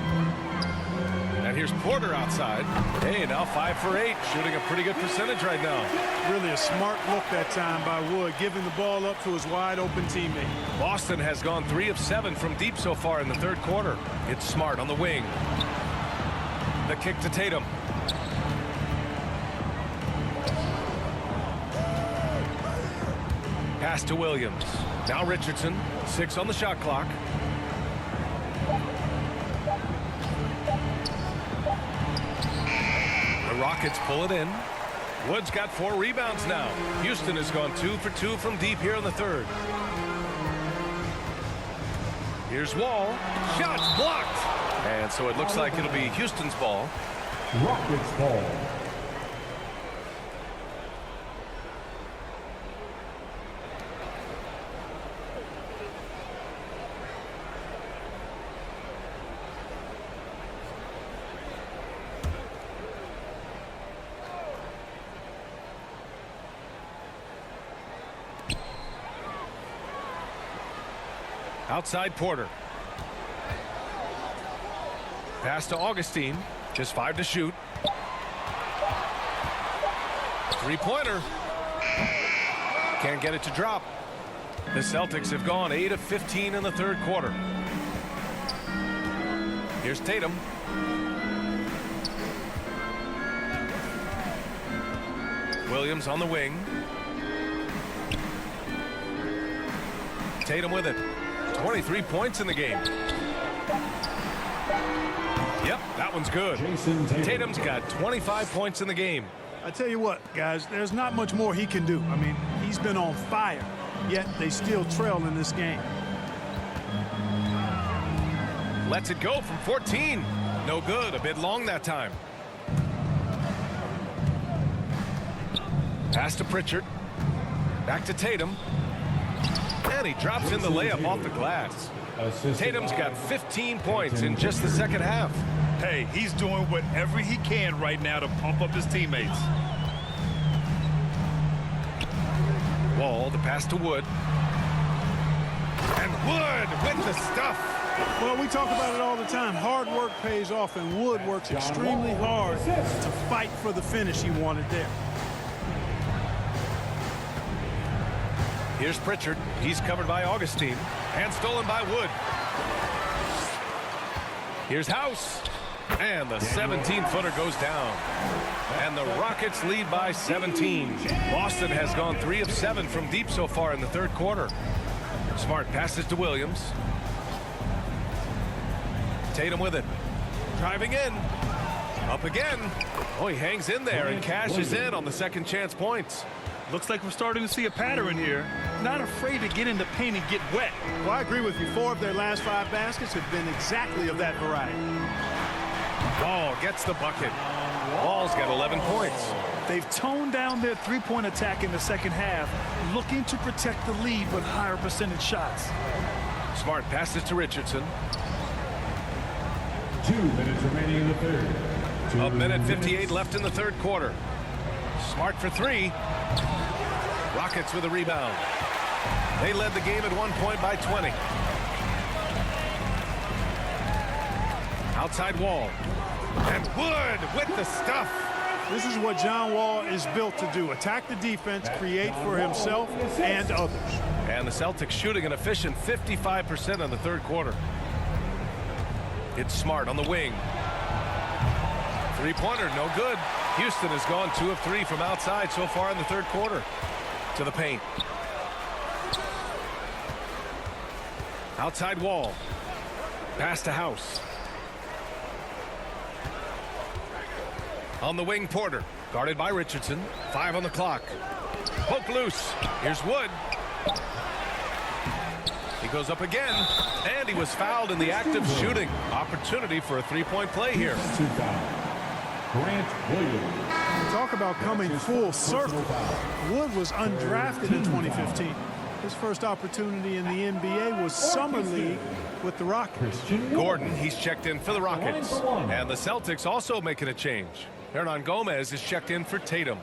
And here's Porter outside. Hey, now 5 for 8, shooting a pretty good percentage right now. Really a smart look that time by Wood, giving the ball up to his wide-open teammate. Boston has gone 3 of 7 from deep so far in the third quarter. It's Smart on the wing. The kick to Tatum. Pass to Williams. Now Richardson. 6 on the shot clock. The Rockets pull it in. Wood's got 4 rebounds now. Houston has gone 2 for 2 from deep here in the third. Here's Wall. Shots blocked. And so it looks like it'll be Houston's ball. Rockets ball. Outside Porter. Pass to Augustine. Just 5 to shoot. 3-pointer. Can't get it to drop. The Celtics have gone 8 of 15 in the third quarter. Here's Tatum. Williams on the wing. Tatum with it. 23 points in the game. Yep, that one's good. Tatum's got 25 points in the game. I tell you what, guys, there's not much more he can do. I mean, he's been on fire, yet they still trail in this game. Lets it go from 14. No good, a bit long that time. Pass to Pritchard. Back to Tatum. And he drops in the layup off the glass. Tatum's got 15 points in just the second half. Hey, he's doing whatever he can right now to pump up his teammates. Wall, the pass to Wood. And Wood with the stuff. Well, we talk about it all the time. Hard work pays off, and Wood works extremely hard to fight for the finish he wanted there. Here's Pritchard. He's covered by Augustine. And stolen by Wood. Here's House. And the 17-footer goes down. And the Rockets lead by 17. Boston has gone 3 of 7 from deep so far in the third quarter. Smart passes to Williams. Tatum with it. Driving in. Up again. Oh, he hangs in there and cashes in on the second chance points. Looks like we're starting to see a pattern here. Not afraid to get in the paint and get wet. Well, I agree with you. 4 of their last 5 baskets have been exactly of that variety. Wall gets the bucket. Wall's got 11 points. They've toned down their three-point attack in the second half, looking to protect the lead with higher percentage shots. Smart passes to Richardson. 2 minutes remaining in the third. A minute 58 left in the third quarter. Smart for three. Rockets with a rebound. They led the game at 1 point by 20. Outside Wall. And Wood with the stuff. This is what John Wall is built to do. Attack the defense, create for himself and others. And the Celtics shooting an efficient 55% in the third quarter. It's Smart on the wing. Three-pointer, no good. Houston has gone 2 of 3 from outside so far in the third quarter. To the paint. Outside Wall. Pass to House. On the wing, Porter. Guarded by Richardson. 5 on the clock. Poke loose. Here's Wood. He goes up again. And he was fouled in the act of shooting. Opportunity for a three-point play here. Grant Williams. Talk about coming full circle. Wood was undrafted in 2015. His first opportunity in the NBA was Summer League with the Rockets. Gordon, he's checked in for the Rockets. And the Celtics also making a change. Hernan Gomez is checked in for Tatum.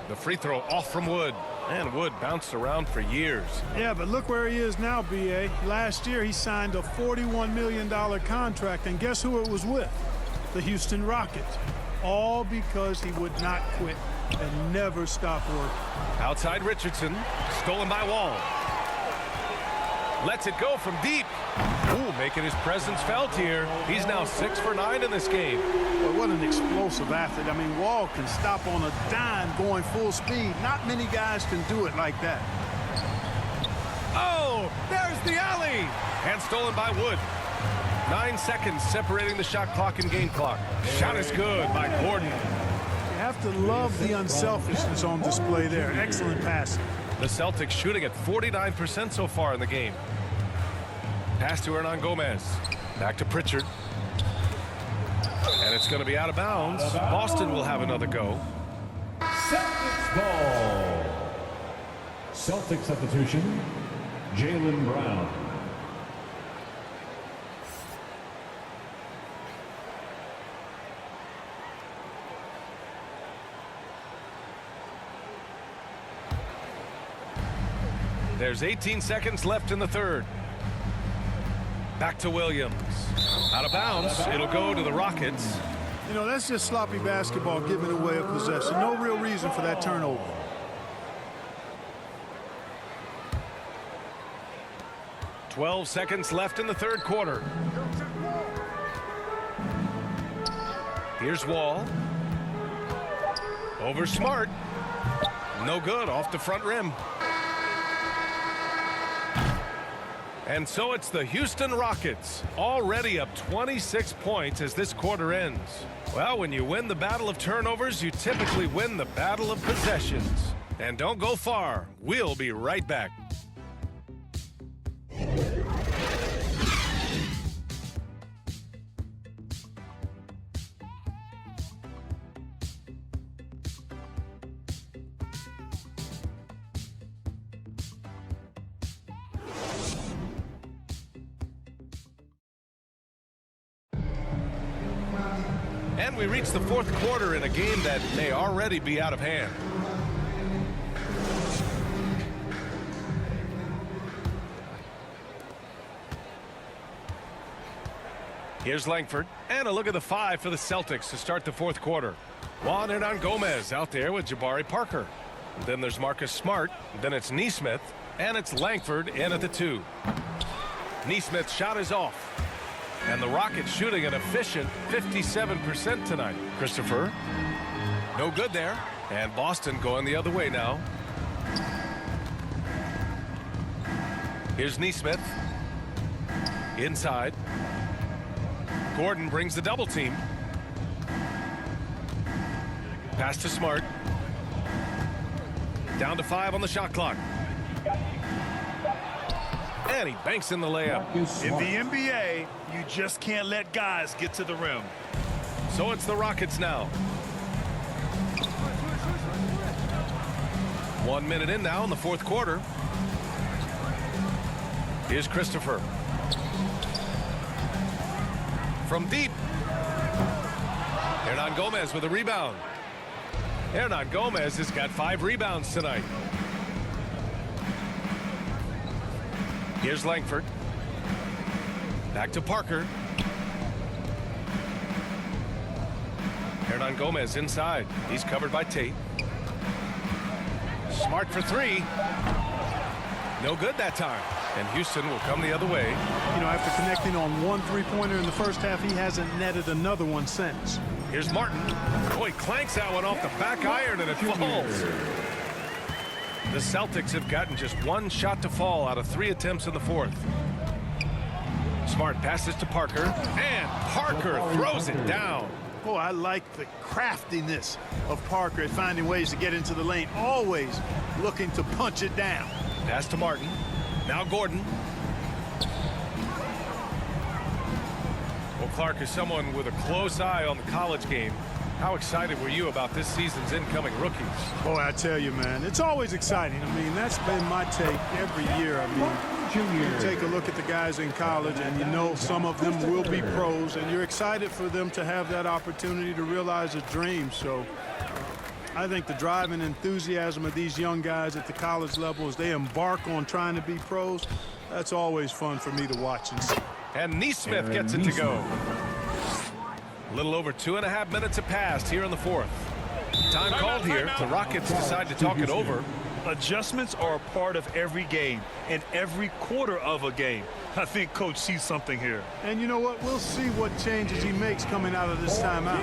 The free throw off from Wood. And Wood bounced around for years. Yeah, but look where he is now, B.A. Last year, he signed a $41 million contract, and guess who it was with? The Houston Rockets. All because he would not quit and never stop working. Outside Richardson. Stolen by Wall. Lets it go from deep. Ooh, making his presence felt here. He's now 6 for 9 in this game. Well, what an explosive athlete. I mean, Wall can stop on a dime going full speed. Not many guys can do it like that. Oh, there's the alley. And stolen by Wood. 9 seconds separating the shot clock and game clock. Shot is good by Gordon. You have to love the unselfishness on display there. Excellent passing. The Celtics shooting at 49% so far in the game. Pass to Hernan Gomez. Back to Pritchard. And it's going to be out of bounds. Boston will have another go. Celtics ball. Celtics substitution, Jaylen Brown. There's 18 seconds left in the third. Back to Williams. Out of bounds. It'll go to the Rockets. You know, that's just sloppy basketball giving away a possession. No real reason for that turnover. .12 seconds left in the third quarter. Here's Wall. Over Smart. No good, off the front rim. And so it's the Houston Rockets, already up 26 points as this quarter ends. Well, when you win the battle of turnovers, you typically win the battle of possessions. And don't go far. We'll be right back. And we reach the fourth quarter in a game that may already be out of hand. Here's Langford, and a look at the 5 for the Celtics to start the fourth quarter. Juan Hernan Gomez out there with Jabari Parker. Then there's Marcus Smart, then it's Nesmith, and it's Langford in at the 2. Nesmith's shot is off. And the Rockets shooting an efficient 57% tonight. Christopher, no good there. And Boston going the other way now. Here's Nesmith. Inside. Gordon brings the double team. Pass to Smart. Down to 5 on the shot clock. And he banks in the layup. In the NBA, you just can't let guys get to the rim. So it's the Rockets now. 1 minute in now in the fourth quarter. Here's Christopher. From deep. Hernan Gomez with a rebound. Hernan Gomez has got 5 rebounds tonight. Here's Langford. Back to Parker. Hernan Gomez inside. He's covered by Tate. Smart for 3. No good that time. And Houston will come the other way. You know, after connecting on 1 3-pointer in the first half, he hasn't netted another one since. Here's Martin. Oh, he clanks that one off the back iron and it falls. The Celtics have gotten just 1 shot to fall out of 3 attempts in the fourth. Smart passes to Parker, and Parker throws it down. Oh, I like the craftiness of Parker at finding ways to get into the lane, always looking to punch it down. Pass to Martin. Now Gordon. Well, Clark, is someone with a close eye on the college game. How excited were you about this season's incoming rookies? Boy, I tell you, man, it's always exciting. I mean, that's been my take every year. I mean, you take a look at the guys in college, and you know some of them will be pros, and you're excited for them to have that opportunity to realize a dream. So I think the drive and enthusiasm of these young guys at the college level as they embark on trying to be pros, that's always fun for me to watch and see. And Neesmith gets it to go. A little over 2.5 minutes have passed here in the fourth. Time called here. The Rockets decide to talk it over. Adjustments are a part of every game and every quarter of a game. I think Coach sees something here. And you know what? We'll see what changes he makes coming out of this timeout.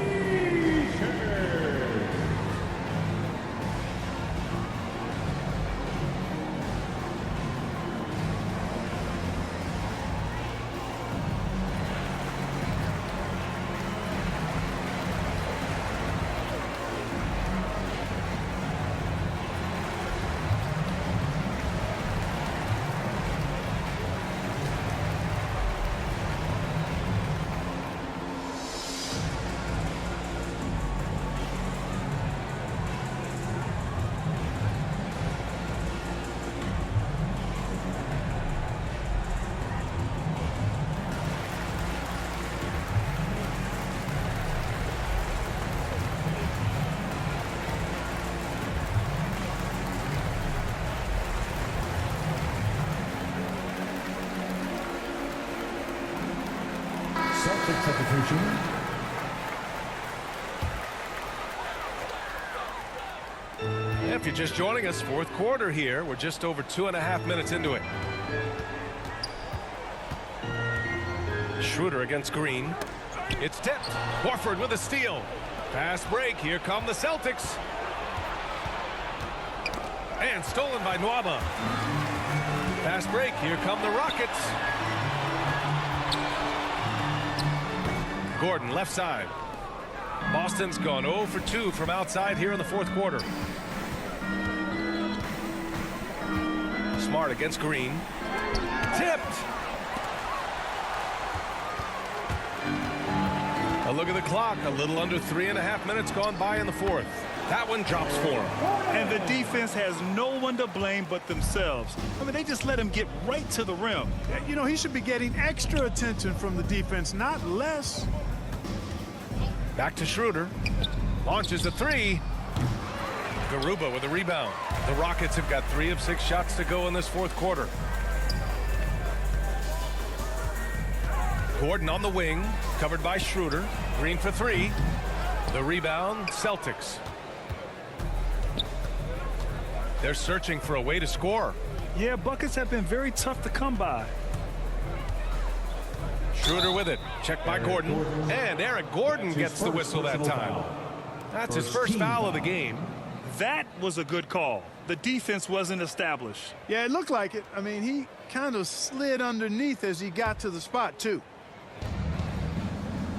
Celtics substitution. If you're just joining us, fourth quarter here. We're just over 2.5 minutes into it. Schroeder against Green. It's tipped. Horford with a steal. Fast break. Here come the Celtics. And stolen by Nwaba. Fast break. Here come the Rockets. Gordon left side. Boston's gone 0 for 2 from outside here in the fourth quarter. Smart against Green. Tipped. A look at the clock. A little under 3.5 minutes gone by in the fourth. That one drops for him. And the defense has no one to blame but themselves. I mean, they just let him get right to the rim. You know, he should be getting extra attention from the defense, not less. Back to Schroeder. Launches a 3. Garuba with a rebound. The Rockets have got 3 of 6 shots to go in this fourth quarter. Gordon on the wing, covered by Schroeder. Green for 3. The rebound, Celtics. They're searching for a way to score. Yeah, buckets have been very tough to come by. Schroeder with it. Checked by Gordon. And Eric Gordon gets the whistle that time. That's his first foul of the game. That was a good call. The defense wasn't established. Yeah, it looked like it. I mean, he kind of slid underneath as he got to the spot, too.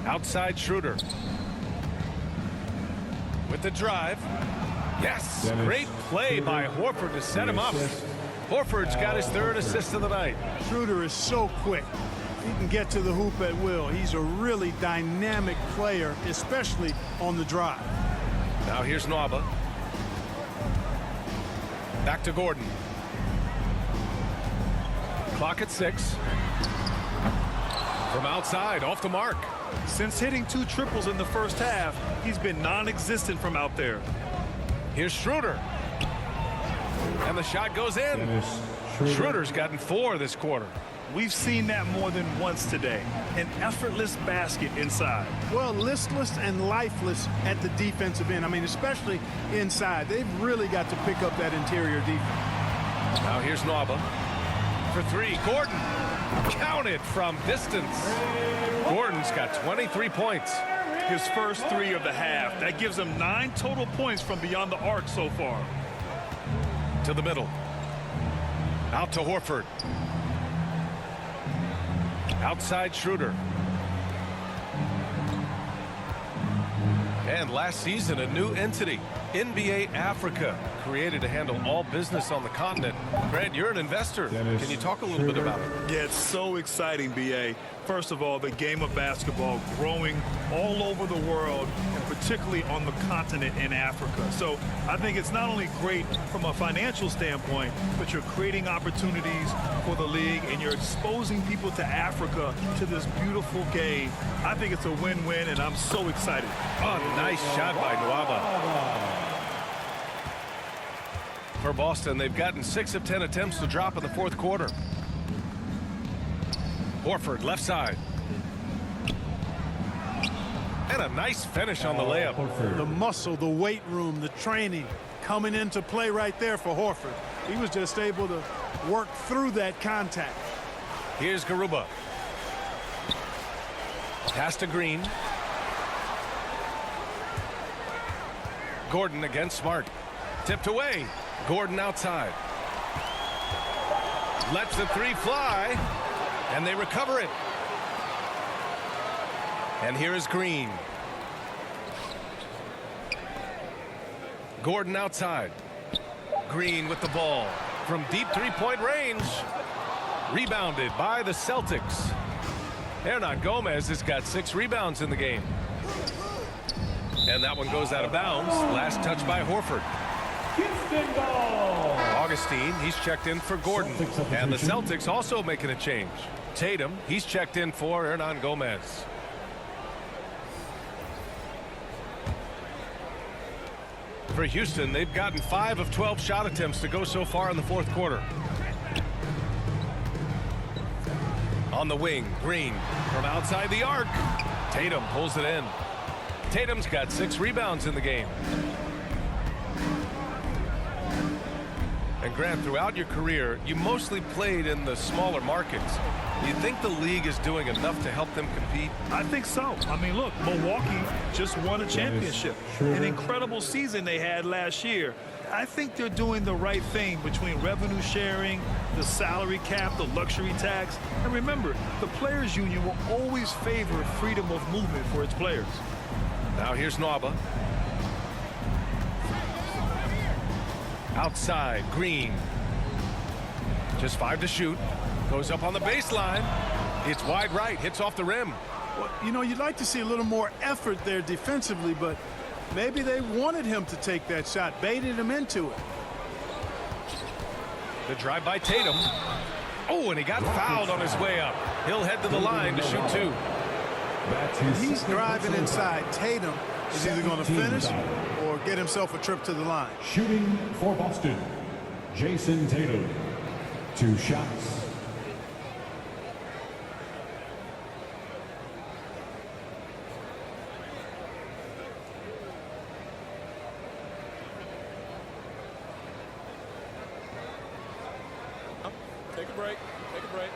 Outside Schroeder. with the drive. Yes, great play by Horford to set him up. Horford's got his third assist of the night. Schroeder is so quick. He can get to the hoop at will. He's a really dynamic player, especially on the drive. Now here's Nwaba. Back to Gordon. Clock at 6. From outside, off the mark. Since hitting 2 triples in the first half, he's been non-existent from out there. Here's Schroeder. And the shot goes in. Schroeder's gotten 4 this quarter. We've seen that more than once today. An effortless basket inside. Well, listless and lifeless at the defensive end. I mean, especially inside. They've really got to pick up that interior defense. Now here's Nwaba. For 3, Gordon. Counted from distance. Gordon's got 23 points. His first 3 of the half. That gives him 9 total points from beyond the arc so far. To the middle. Out to Horford. Outside Schroeder. And last season, a new entity, NBA Africa, created to handle all business on the continent. Grant, you're an investor. Can you talk a little bit about it? Yeah, it's so exciting, B.A. First of all, the game of basketball growing all over the world, and particularly on the continent in Africa. So I think it's not only great from a financial standpoint, but you're creating opportunities for the league, and you're exposing people to Africa, to this beautiful game. I think it's a win-win, and I'm so excited. Oh, nice shot by Nwaba. For Boston, they've gotten 6 of 10 attempts to drop in the fourth quarter. Horford, left side. And a nice finish on the layup. The muscle, the weight room, the training coming into play right there for Horford. He was just able to work through that contact. Here's Garuba. Pass to Green. Gordon against Smart. Tipped away. Gordon outside. Lets the 3 fly. And they recover it. And here is Green. Gordon outside. Green with the ball from deep 3-point range. Rebounded by the Celtics. Hernan Gomez has got 6 rebounds in the game. And that one goes out of bounds. Last touch by Horford. Augustine, he's checked in for Gordon. And the Celtics also making a change. Tatum, he's checked in for Hernan Gomez. For Houston, they've gotten 5 of 12 shot attempts to go so far in the fourth quarter. On the wing, Green from outside the arc. Tatum pulls it in. Tatum's got 6 rebounds in the game. And Grant, throughout your career, you mostly played in the smaller markets. Do you think the league is doing enough to help them compete? I think so. I mean, look, Milwaukee just won a championship. An incredible season they had last year. I think they're doing the right thing between revenue sharing, the salary cap, the luxury tax. And remember, the players union will always favor freedom of movement for its players. Now here's Nwaba. Outside, Green. Just 5 to shoot. Goes up on the baseline. It's wide right, hits off the rim. Well, you know, you'd like to see a little more effort there defensively, but maybe they wanted him to take that shot, baited him into it. The drive by Tatum. Oh, and he got fouled on his way up. He'll head to the line to shoot 2. He's driving inside. Tatum is either going to finish or get himself a trip to the line. Shooting for Boston, Jae'Sean Tatum. 2 shots. Take a break. Take a break.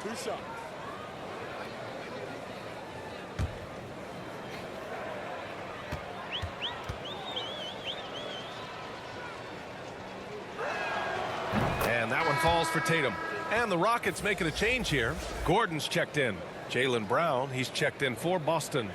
2 shots. And that one falls for Tatum. And the Rockets making a change here. Gordon's checked in. Jaylen Brown, he's checked in for Boston.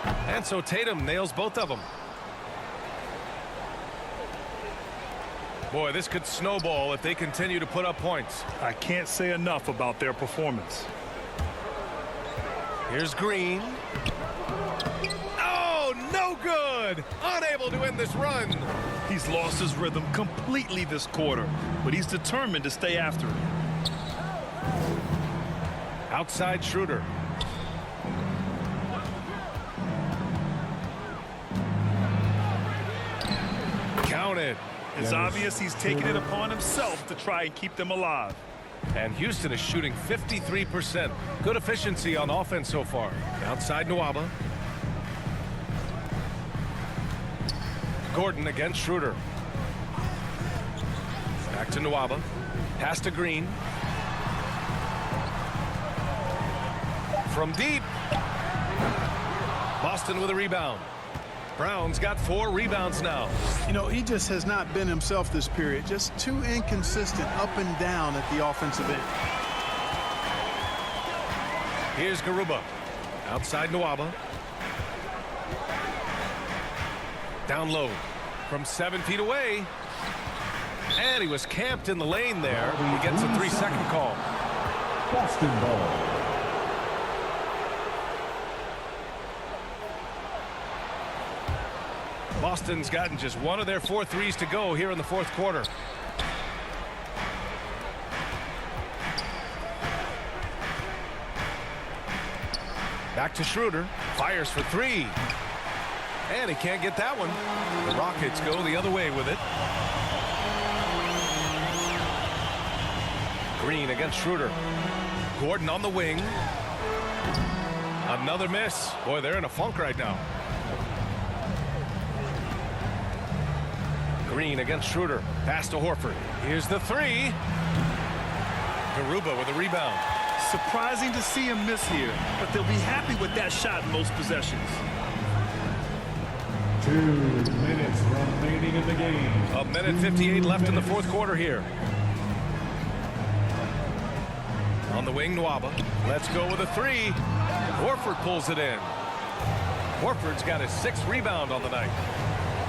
And so Tatum nails both of them. Boy, this could snowball if they continue to put up points. I can't say enough about their performance. Here's Green. Oh, no good. Unable to end this run. He's lost his rhythm completely this quarter, but he's determined to stay after it. Outside Schroeder. Counted. It's obvious he's taking it upon himself to try and keep them alive. And Houston is shooting 53%. Good efficiency on offense so far. Outside Nwaba. Gordon against Schroeder. Back to Nwaba. Pass to Green. From deep. Boston with a rebound. Brown's got 4 rebounds now. You know, he just has not been himself this period. Just too inconsistent up and down at the offensive end. Here's Garuba. Outside Nwaba. Down low. From 7 feet away. And he was camped in the lane there. He gets a 3-second call. Boston ball. Boston's gotten just 1 of their 4 threes to go here in the 4th quarter. Back to Schroeder. Fires for 3. And he can't get that one. The Rockets go the other way with it. Green against Schroeder. Gordon on the wing. Another miss. Boy, they're in a funk right now. Green against Schroeder. Pass to Horford. Here's the 3. Garuba with a rebound. Surprising to see him miss here, but they'll be happy with that shot in most possessions. 2 minutes remaining in the game. 1:58 left in the 4th quarter here. On the wing, Nwaba. Let's go with a 3. Horford pulls it in. Horford's got his 6th rebound on the night.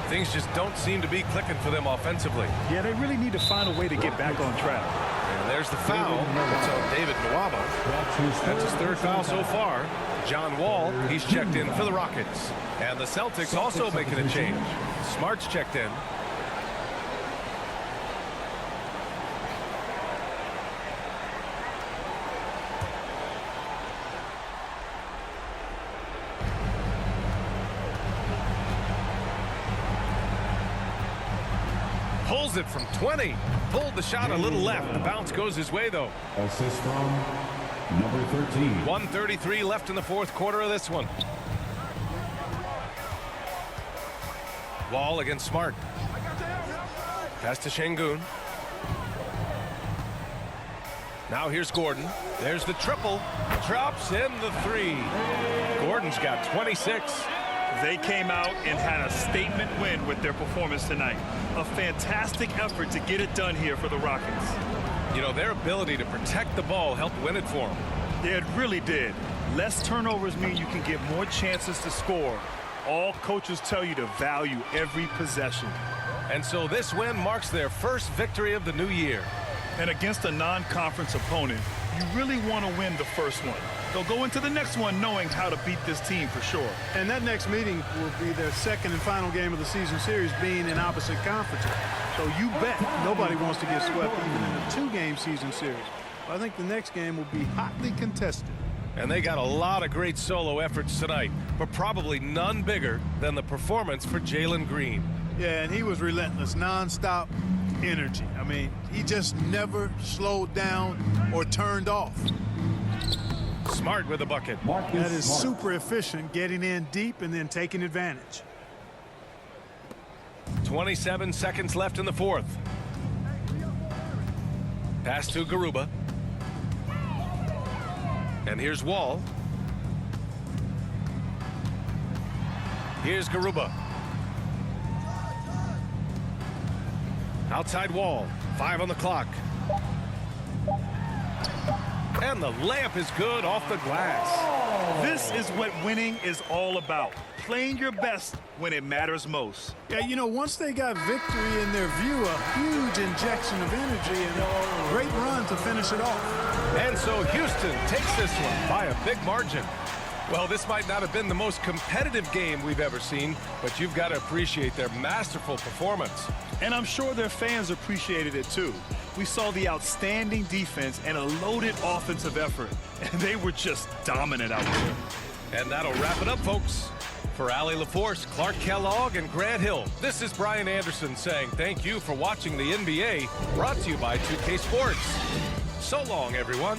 Things just don't seem to be clicking for them offensively. Yeah, they really need to find a way to get back on track. And there's the foul. It's on David Nwaba. That's his 3rd foul so far. John Wall, he's checked in for the Rockets. And the Celtics also making a change. Smart's checked in. Pulls it from 20. Pulled the shot a little left. The bounce goes his way, though. Assist from number 13. 1:33 left in the 4th quarter of this one. Wall against Smart. Pass to Şengün. Now here's Gordon. There's the triple. Drops in the 3. Gordon's got 26. They came out and had a statement win with their performance tonight. A fantastic effort to get it done here for the Rockets. You know, their ability to protect the ball helped win it for them. Yeah, it really did. Less turnovers mean you can get more chances to score. All coaches tell you to value every possession. And so this win marks their first victory of the new year. And against a non-conference opponent, you really want to win the first one. They'll go into the next one knowing how to beat this team for sure. And that next meeting will be their 2nd and final game of the season series, being in opposite conferences. So you bet nobody wants to get swept even in a 2-game season series. I think the next game will be hotly contested. And they got a lot of great solo efforts tonight, but probably none bigger than the performance for Jalen Green. Yeah, and he was relentless, nonstop energy. I mean, he just never slowed down or turned off. Smart with a bucket. That is super efficient, getting in deep and then taking advantage. 27 seconds left in the 4th. Pass to Garuba. And here's Wall. Here's Garuba. Outside Wall. 5 on the clock. And the layup is good off the glass. This is what winning is all about. Playing your best when it matters most. Yeah, you know, once they got victory in their view, a huge injection of energy and a great run to finish it off. And so Houston takes this one by a big margin. Well, this might not have been the most competitive game we've ever seen, but you've got to appreciate their masterful performance. And I'm sure their fans appreciated it too. We saw the outstanding defense and a loaded offensive effort, and they were just dominant out there. And that'll wrap it up, folks. For Allie LaForce, Clark Kellogg, and Grant Hill, this is Brian Anderson saying thank you for watching the NBA, brought to you by 2K Sports. So long, everyone.